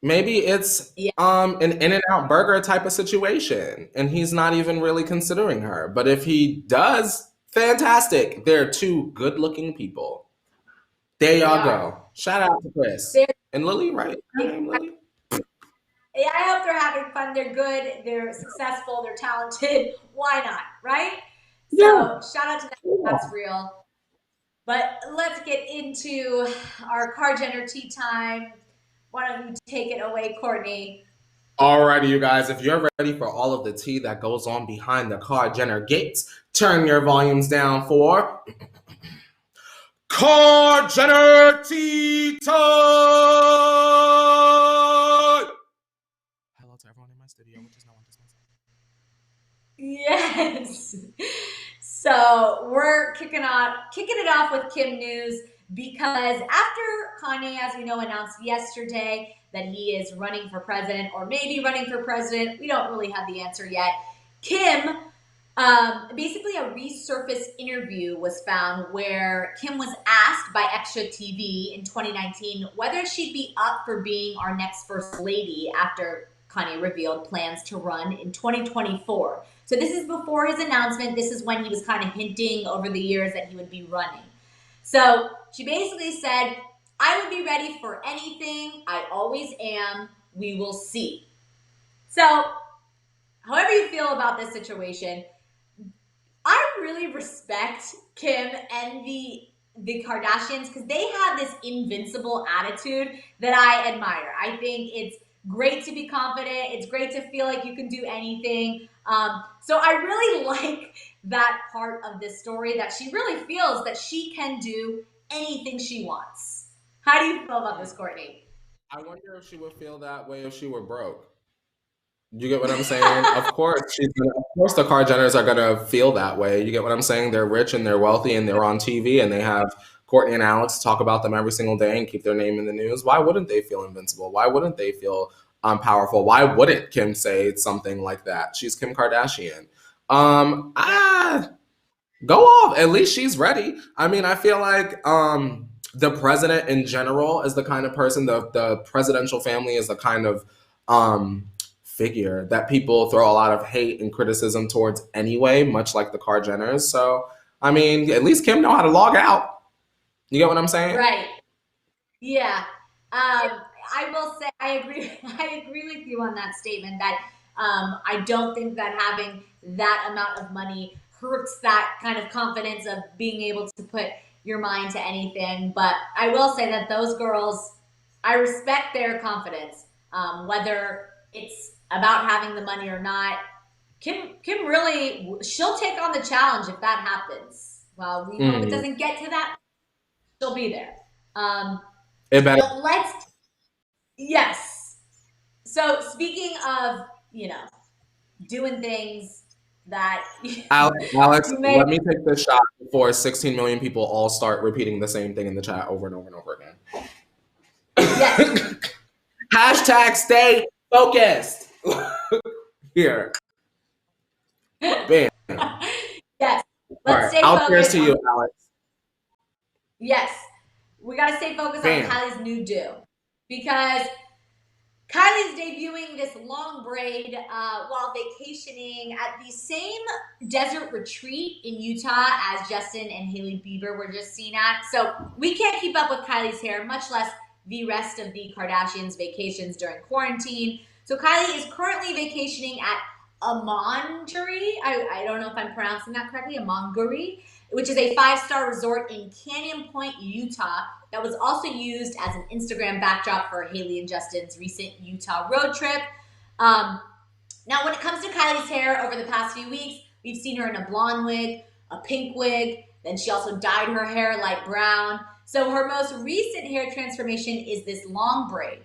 Maybe it's an In-N-Out burger type of situation, and he's not even really considering her. But if he does, fantastic. They're two good-looking people. There y'all go. Shout out to Chris They're, and Lily, right? Her name Lily. I hope they're having fun. They're good. They're successful. They're talented. Why not, right? Yeah. So shout out to them. That's real. But let's get into our Car Jenner tea time. Why don't you take it away, Kourtney? Alrighty, you guys, if you're ready for all of the tea that goes on behind the Car Jenner gates, turn your volumes down for Car Jenner tea time! Hello to everyone in my studio, which is no one, just myself. Yes. So we're kicking it off with Kim news because after Kanye, as we know, announced yesterday that he is running for president or maybe running for president, we don't really have the answer yet. Kim, basically a resurfaced interview was found where Kim was asked by Extra TV in 2019 whether she'd be up for being our next first lady after Kanye revealed plans to run in 2024. So this is before his announcement. This is when he was kind of hinting over the years that he would be running. So she basically said, I would be ready for anything. I always am. We will see. So however you feel about this situation, I really respect Kim and the Kardashians because they have this invincible attitude that I admire. I think it's great to be confident. It's great to feel like you can do anything. So I really like that part of this story, that she really feels that she can do anything she wants. How do you feel about this, Kourtney? I wonder if she would feel that way if she were broke. You get what I'm saying? Of course, of course, the Car Jenners are gonna feel that way. You get what I'm saying? They're rich and they're wealthy and they're on TV and they have Courtney and Alex talk about them every single day and keep their name in the news. Why wouldn't they feel invincible? Why wouldn't they feel powerful? Why wouldn't Kim say something like that? She's Kim Kardashian. Go off. At least she's ready. I mean, I feel like the president in general is the kind of person, the presidential family is the kind of figure that people throw a lot of hate and criticism towards anyway, much like the Car Jenners. So, I mean, at least Kim know how to log out. You get what I'm saying? Right. Yeah. I will say I agree. I agree with you on that statement that I don't think that having that amount of money hurts that kind of confidence of being able to put your mind to anything. But I will say that those girls, I respect their confidence, whether it's about having the money or not. Kim really, she'll take on the challenge if that happens. Well, we hope it doesn't get to that. She'll be there. It better. But yes. So speaking of, doing things that Alex, let me take this shot before 16 million people all start repeating the same thing in the chat over and over and over again. Yes. Hashtag stay focused. Here. Bam. Yes. Let's stay focused. Cheers to you, Alex. Yes. We got to stay focused on Kylie's new do. Because Kylie's debuting this long braid while vacationing at the same desert retreat in Utah as Justin and Hailey Bieber were just seen at. So we can't keep up with Kylie's hair, much less the rest of the Kardashians' vacations during quarantine. So Kylie is currently vacationing at Amanguri. I don't know if I'm pronouncing that correctly. Amanguri, which is a 5-star resort in Canyon Point, Utah, that was also used as an Instagram backdrop for Hailey and Justin's recent Utah road trip. Now, when it comes to Kylie's hair over the past few weeks, we've seen her in a blonde wig, a pink wig, then she also dyed her hair light brown. So her most recent hair transformation is this long braid.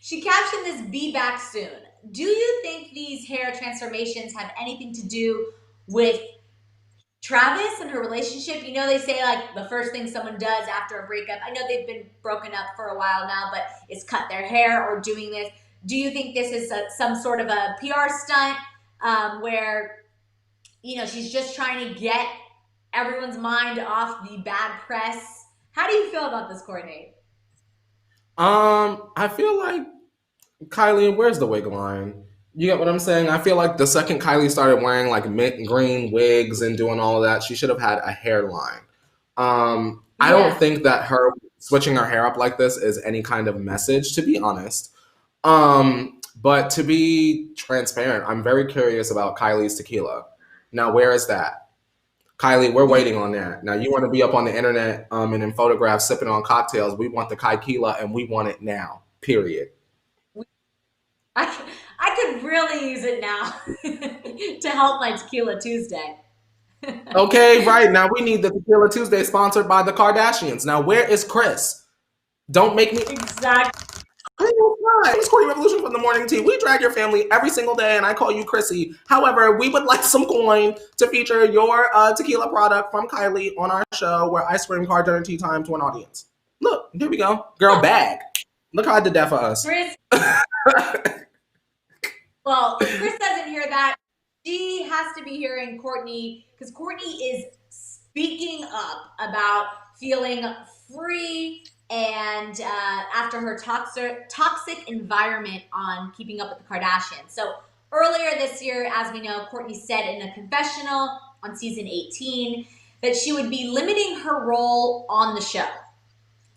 She captioned this, "Be back soon." Do you think these hair transformations have anything to do with Travis and her relationship? You know, they say like the first thing someone does after a breakup, I know they've been broken up for a while now, but is cut their hair or doing this. Do you think this is some sort of a PR stunt where, she's just trying to get everyone's mind off the bad press? How do you feel about this, Kourtney? I feel like Kylie, where's the wig line? You get what I'm saying? I feel like the second Kylie started wearing like mint green wigs and doing all of that, she should have had a hairline. I don't Yeah. think that her switching her hair up like this is any kind of message, to be honest. But to be transparent, I'm very curious about Kylie's tequila. Now, where is that? Kylie, we're waiting on that. Now, you want to be up on the internet and in photographs sipping on cocktails. We want the tequila and we want it now, period. I could really use it now to help my Tequila Tuesday. Okay, right. Now we need the Tequila Tuesday sponsored by the Kardashians. Now, where is Chris? Don't make me. Exactly. It's Courtney Revolution from the Morning Tea. We drag your family every single day, and I call you Chrissy. However, we would like some coin to feature your tequila product from Kylie on our show where I scream hard during tea time to an audience. Look, here we go. Girl, bag. Look how I did that for us. Chris, well, if Chris doesn't hear that, she has to be hearing Kourtney, because Kourtney is speaking up about feeling free and after her toxic environment on Keeping Up with the Kardashians. So earlier this year, as we know, Kourtney said in a confessional on season 18 that she would be limiting her role on the show.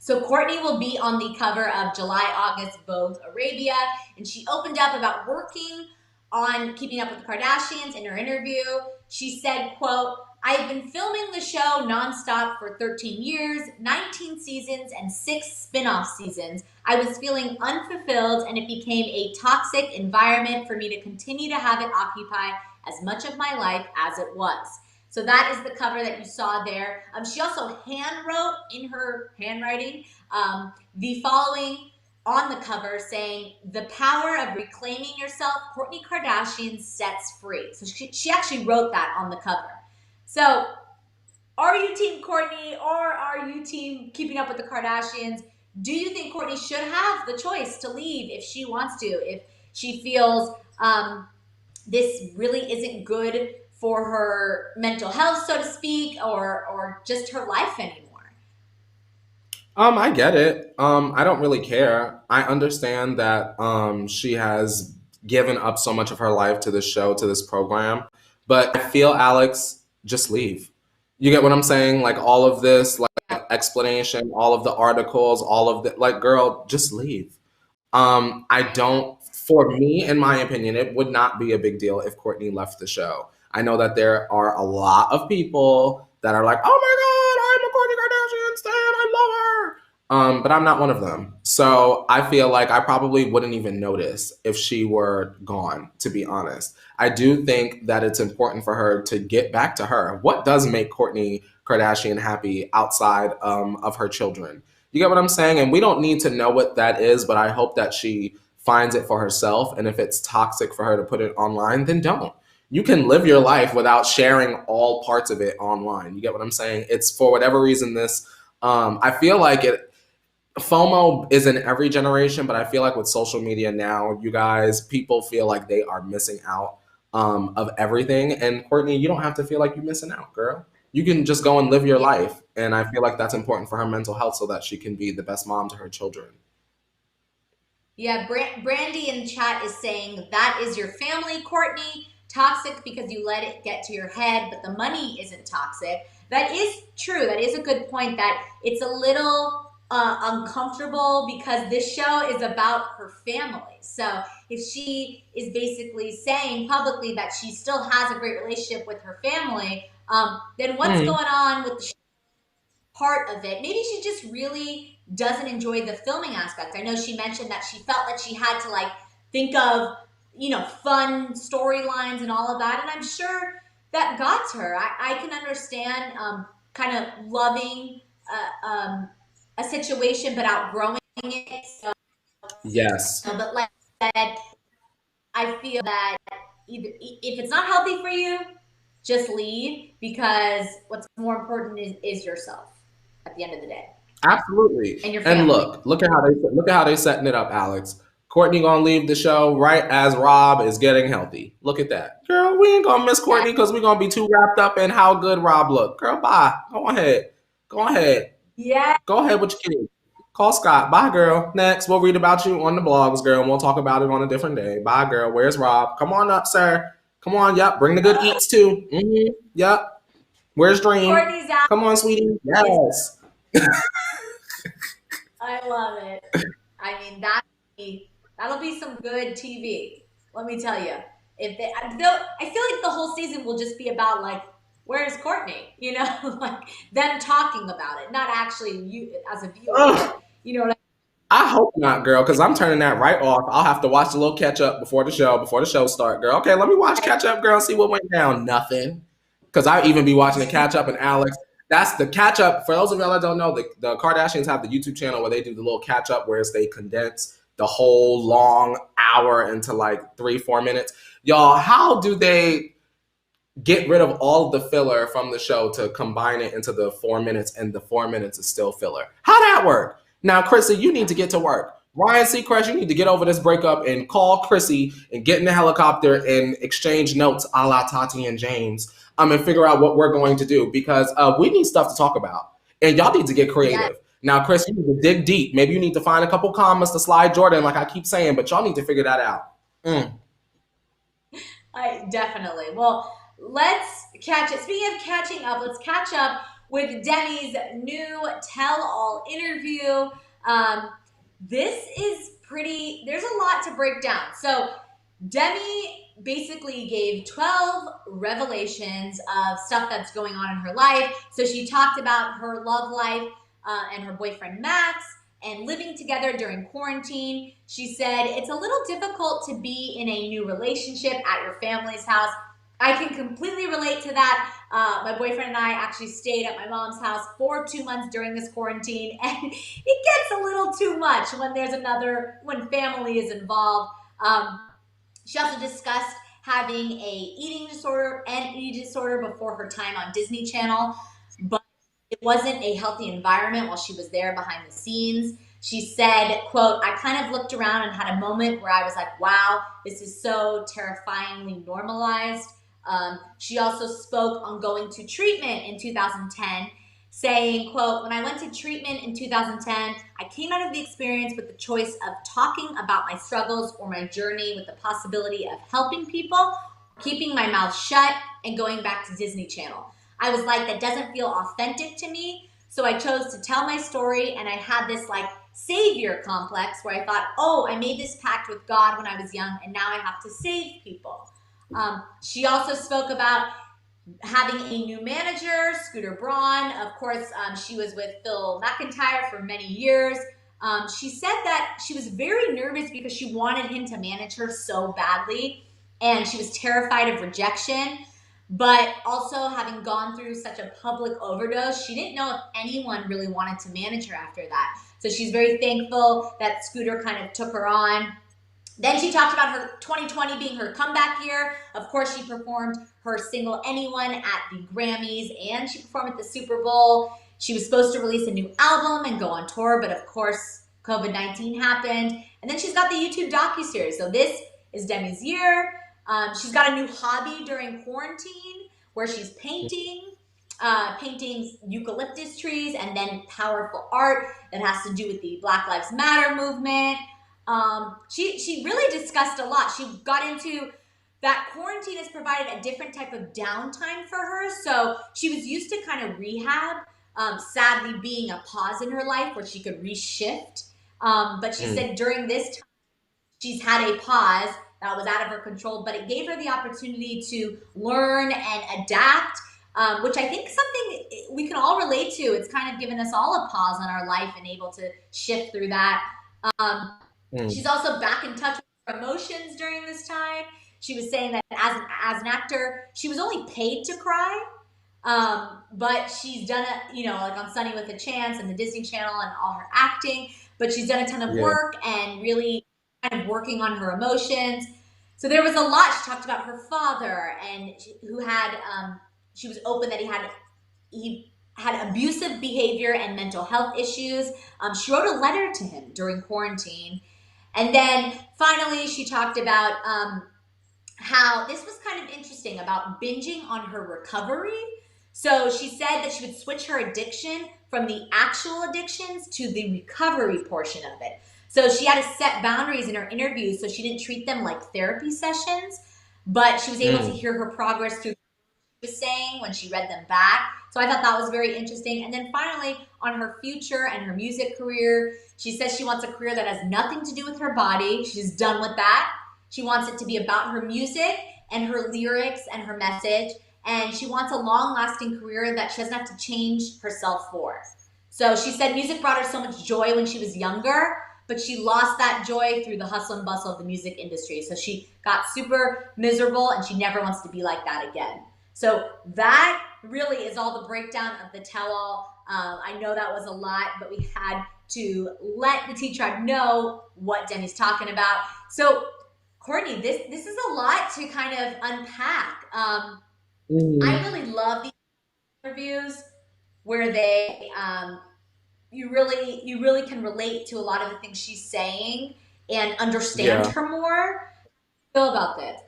So Kourtney will be on the cover of July-August Vogue Arabia, and she opened up about working on Keeping Up with the Kardashians in her interview. She said, quote, "I've been filming the show nonstop for 13 years, 19 seasons, and 6 spin-off seasons. I was feeling unfulfilled, and it became a toxic environment for me to continue to have it occupy as much of my life as it was." So that is the cover that you saw there. She also hand wrote in her handwriting the following on the cover, saying, "The power of reclaiming yourself, Kourtney Kardashian sets free." So she actually wrote that on the cover. So are you team Kourtney or are you team Keeping Up with the Kardashians? Do you think Kourtney should have the choice to leave if she wants to, if she feels this really isn't good for her mental health, so to speak, or just her life anymore? I get it. I don't really care. I understand that she has given up so much of her life to this show, to this program. But I feel, Alex, just leave. You get what I'm saying? Like all of this, like explanation, all of the articles, all of the like, girl, just leave. I don't, for me, in my opinion, it would not be a big deal if Kourtney left the show. I know that there are a lot of people that are like, oh my God, I'm a Kourtney Kardashian stan, I love her. But I'm not one of them. So I feel like I probably wouldn't even notice if she were gone, to be honest. I do think that it's important for her to get back to her. What does make Kourtney Kardashian happy outside of her children? You get what I'm saying? And we don't need to know what that is, but I hope that she finds it for herself. And if it's toxic for her to put it online, then don't. You can live your life without sharing all parts of it online. You get what I'm saying? It's for whatever reason I feel like FOMO is in every generation, but I feel like with social media now, you guys, people feel like they are missing out of everything. And Kourtney, you don't have to feel like you're missing out, girl. You can just go and live your life. And I feel like that's important for her mental health so that she can be the best mom to her children. Yeah, Brandy in chat is saying that is your family, Kourtney. Toxic because you let it get to your head, but the money isn't toxic. That is true. That is a good point, that it's a little uncomfortable because this show is about her family. So if she is basically saying publicly that she still has a great relationship with her family, then what's going on with the show part of it? Maybe she just really doesn't enjoy the filming aspect. I know she mentioned that she felt that she had to like think of, you know, fun storylines and all of that. And I'm sure that got to her. I can understand kind of loving a situation but outgrowing it. So, Yes. but like I said, I feel that either if it's not healthy for you, just leave, because what's more important is yourself at the end of the day. Absolutely. And your family. And look at how they setting it up, Alex. Kourtney gonna leave the show right as Rob is getting healthy. Look at that. Girl, we ain't gonna miss Kourtney because we're gonna be too wrapped up in how good Rob looked. Girl, bye. Go ahead. Go ahead. Yeah. Go ahead with your kids. Call Scott. Bye, girl. Next, we'll read about you on the blogs, girl, and we'll talk about it on a different day. Bye, girl. Where's Rob? Come on up, sir. Come on. Yep. Bring the good eats too. Yep. Where's Dream? Courtney's out. Come on, sweetie. Yes. I love it. I mean, that'll be some good TV. Let me tell you. I feel like the whole season will just be about like, where's Kourtney? You know, like them talking about it, not actually you as a viewer. You know what I hope not, girl, because I'm turning that right off. I'll have to watch a little catch up before the show start, girl. Okay, let me watch catch up, girl, and see what went down. Nothing. Because I even be watching the catch up and Alex. That's the catch up. For those of y'all that don't know, the Kardashians have the YouTube channel where they do the little catch up where they condense the whole long hour into like 3-4 minutes. Y'all, how do they get rid of all of the filler from the show to combine it into the 4 minutes, and the 4 minutes is still filler? How that work? Now, Chrissy, you need to get to work. Ryan Seacrest, you need to get over this breakup and call Chrissy and get in the helicopter and exchange notes a la Tati and James and figure out what we're going to do, because we need stuff to talk about. And y'all need to get creative. Yeah. Now, Chris, you need to dig deep. Maybe you need to find a couple commas to slide Jordan, like I keep saying, but y'all need to figure that out. Definitely. Well, let's catch it. Speaking of catching up, let's catch up with Demi's new tell-all interview. This is there's a lot to break down. So Demi basically gave 12 revelations of stuff that's going on in her life. So she talked about her love life and her boyfriend Max and living together during quarantine. She said, it's a little difficult to be in a new relationship at your family's house. I can completely relate to that. My boyfriend and I actually stayed at my mom's house for 2 months during this quarantine, and it gets a little too much when family is involved. She also discussed having a eating disorder before her time on Disney Channel, but it wasn't a healthy environment while she was there behind the scenes. She said, quote, I kind of looked around and had a moment where I was like, wow, this is so terrifyingly normalized. She also spoke on going to treatment in 2010, saying, quote, when I went to treatment in 2010, I came out of the experience with the choice of talking about my struggles or my journey with the possibility of helping people, keeping my mouth shut, and going back to Disney Channel. I was like, that doesn't feel authentic to me. So I chose to tell my story, and I had this like savior complex where I thought, oh, I made this pact with God when I was young, and now I have to save people. She also spoke about having a new manager, Scooter Braun. Of course, she was with Phil McIntyre for many years. She said that she was very nervous because she wanted him to manage her so badly, and she was terrified of rejection. But also, having gone through such a public overdose, she didn't know if anyone really wanted to manage her after that. So she's very thankful that Scooter kind of took her on. Then she talked about her 2020 being her comeback year. Of course, she performed her single Anyone at the Grammys, and she performed at the Super Bowl. She was supposed to release a new album and go on tour, but of course, COVID-19 happened. And then she's got the YouTube docuseries. So this is Demi's year. She's got a new hobby during quarantine where she's painting eucalyptus trees and then powerful art that has to do with the Black Lives Matter movement. She really discussed a lot. She got into that quarantine has provided a different type of downtime for her. So she was used to kind of rehab, sadly being a pause in her life where she could reshift. But she said during this time, she's had a pause that was out of her control, but it gave her the opportunity to learn and adapt, which I think something we can all relate to. It's kind of given us all a pause on our life and able to shift through that. She's also back in touch with her emotions during this time. She was saying that as an actor, she was only paid to cry, but she's done it, like on Sunny with a Chance and the Disney Channel and all her acting, but she's done a ton of work and really kind of working on her emotions. So there was a lot. She talked about her father and she was open that he had abusive behavior and mental health issues. She wrote a letter to him during quarantine. And then finally, she talked about how this was kind of interesting about binging on her recovery. So she said that she would switch her addiction from the actual addictions to the recovery portion of it. So she had to set boundaries in her interviews so she didn't treat them like therapy sessions, but she was able to hear her progress through what she was saying when she read them back. So I thought that was very interesting. And then finally, on her future and her music career, she says she wants a career that has nothing to do with her body. She's done with that. She wants it to be about her music and her lyrics and her message. And she wants a long-lasting career that she doesn't have to change herself for. So she said music brought her so much joy when she was younger, but she lost that joy through the hustle and bustle of the music industry. So she got super miserable and she never wants to be like that again. So that really is all the breakdown of the tell-all. I know that was a lot, but we had to let the Tea Tribe know what Demi's talking about. So Kourtney, this is a lot to kind of unpack. I really love these interviews where they you really can relate to a lot of the things she's saying and understand her more. How do you feel about this?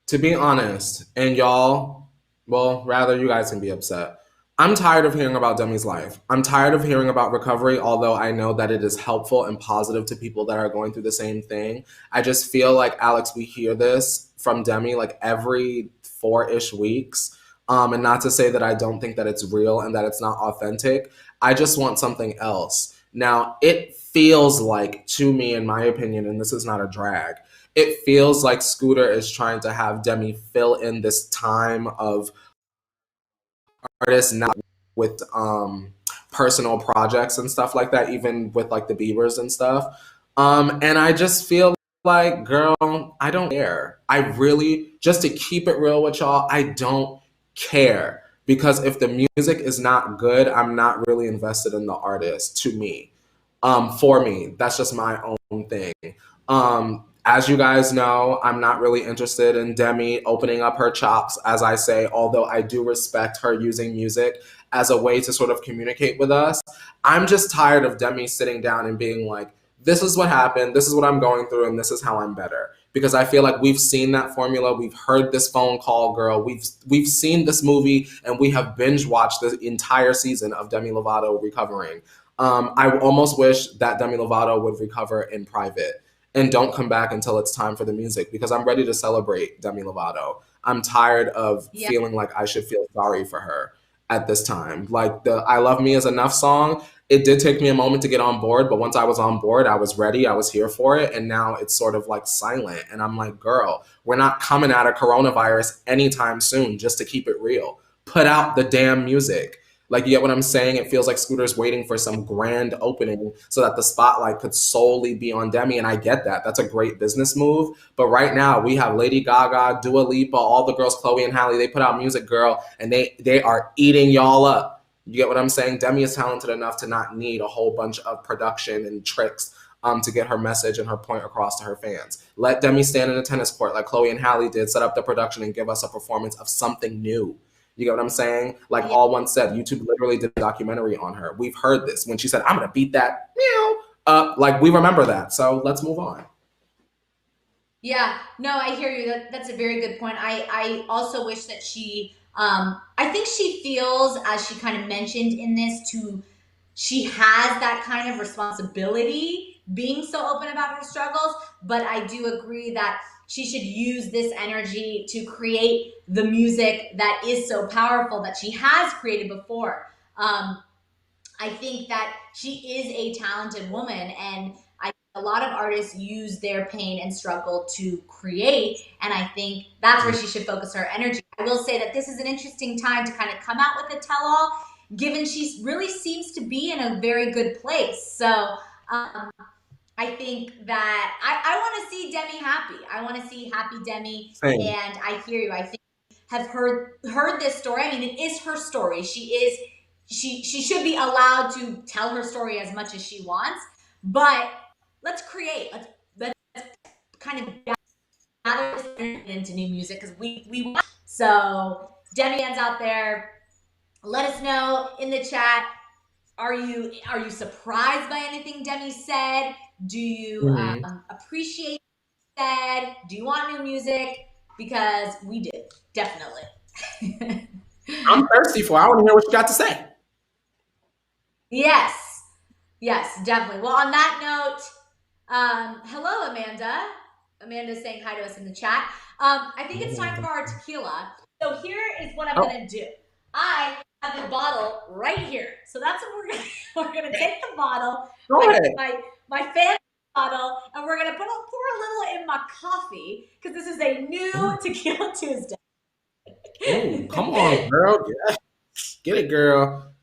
To be honest, and y'all, well, rather you guys can be upset. I'm tired of hearing about Demi's life. I'm tired of hearing about recovery, although I know that it is helpful and positive to people that are going through the same thing. I just feel like, Alex, we hear this from Demi like every 4-ish weeks. And not to say that I don't think that it's real and that it's not authentic. I just want something else. Now, it feels like, to me, in my opinion, and this is not a drag, it feels like Scooter is trying to have Demi fill in this time of artists not with personal projects and stuff like that, even with like the Biebers and stuff. And I just feel like, girl, I don't care. I really, just to keep it real with y'all, I don't care. Because if the music is not good, I'm not really invested in the artist, to me. For me, that's just my own thing. As you guys know, I'm not really interested in Demi opening up her chops, as I say, although I do respect her using music as a way to sort of communicate with us. I'm just tired of Demi sitting down and being like, this is what happened, this is what I'm going through, and this is how I'm better. Because I feel like we've seen that formula, we've heard this phone call, girl, we've seen this movie, and we have binge watched the entire season of Demi Lovato recovering. I almost wish that Demi Lovato would recover in private and don't come back until it's time for the music, because I'm ready to celebrate Demi Lovato. I'm tired of feeling like I should feel sorry for her at this time. Like the I Love Me Is Enough song, it did take me a moment to get on board, but once I was on board, I was ready, I was here for it, and now it's sort of like silent. And I'm like, girl, we're not coming out of coronavirus anytime soon, just to keep it real. Put out the damn music. Like, you get what I'm saying? It feels like Scooter's waiting for some grand opening so that the spotlight could solely be on Demi, and I get that. That's a great business move. But right now, we have Lady Gaga, Dua Lipa, all the girls, Chloe and Halle, they put out music, girl, and they are eating y'all up. You get what I'm saying? Demi is talented enough to not need a whole bunch of production and tricks to get her message and her point across to her fans. Let Demi stand in a tennis court like Chloe and Halle did, set up the production, and give us a performance of something new. You get what I'm saying? Like All One said, YouTube literally did a documentary on her. We've heard this when she said, I'm going to beat that meow up. Like, we remember that. So let's move on. Yeah, no, I hear you. That's a very good point. I also wish that I think she feels, as she kind of mentioned in this, she has that kind of responsibility being so open about her struggles. But I do agree that she should use this energy to create the music that is so powerful that she has created before. I think that she is a talented woman, and a lot of artists use their pain and struggle to create, and I think that's where she should focus her energy. I will say that this is an interesting time to kind of come out with a tell-all, given she really seems to be in a very good place. So I think that I want to see Demi happy. I want to see happy Demi. Same. And I hear you. I think have heard this story. I mean, it is her story. She should be allowed to tell her story as much as she wants. But let's create. Let's kind of gather this into new music, because we want. So Demi fans out there, let us know in the chat. Are you surprised by anything Demi said? Do you appreciate what she said? Do you want new music? Because we did, definitely. I'm thirsty for it. I want to hear what you got to say. Yes. Yes, definitely. Well, on that note, hello, Amanda. Amanda's saying hi to us in the chat. I think it's time for our tequila. So here is what I'm going to do. I have the bottle right here. So that's what we're gonna take the bottle, my fan bottle, and we're gonna pour a little in my coffee because this is a new Tequila Tuesday. Ooh, come on, girl. Get it, girl.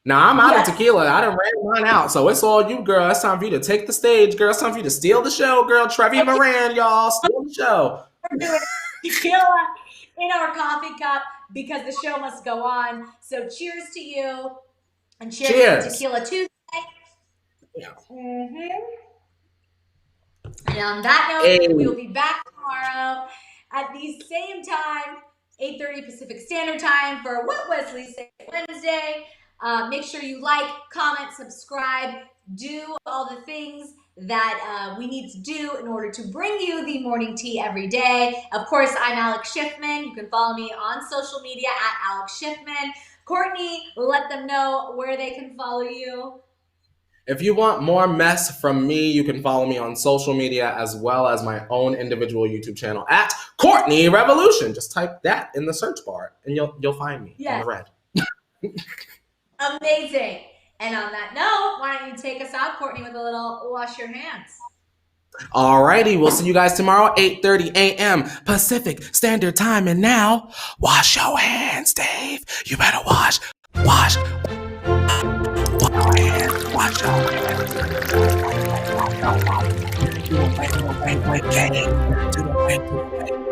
Now I'm out of tequila. I done ran mine out, so it's all you, girl. It's time for you to take the stage, girl. It's time for you to steal the show, girl. Trevi Moran, y'all, steal the show. We're doing tequila in our coffee cup because the show must go on. So cheers to you, and cheers to Tequila Tuesday. Yeah. And on that note, we will be back tomorrow at the same time, 8:30 Pacific Standard Time for What Wesley Said Wednesday. Make sure you like, comment, subscribe, do all the things that we need to do in order to bring you the morning tea every day. Of course, I'm Alex Schiffman. You can follow me on social media at Alex Schiffman. Courtney, let them know where they can follow you. If you want more mess from me, you can follow me on social media as well as my own individual YouTube channel at Courtney Revolution. Just type that in the search bar and you'll find me on the red. Amazing. And on that note, why don't you take us out, Courtney, with a little wash your hands. Alrighty, we'll see you guys tomorrow, 8:30 a.m. Pacific Standard Time. And now, wash your hands, Dave. You better wash your hands. Wash your hands.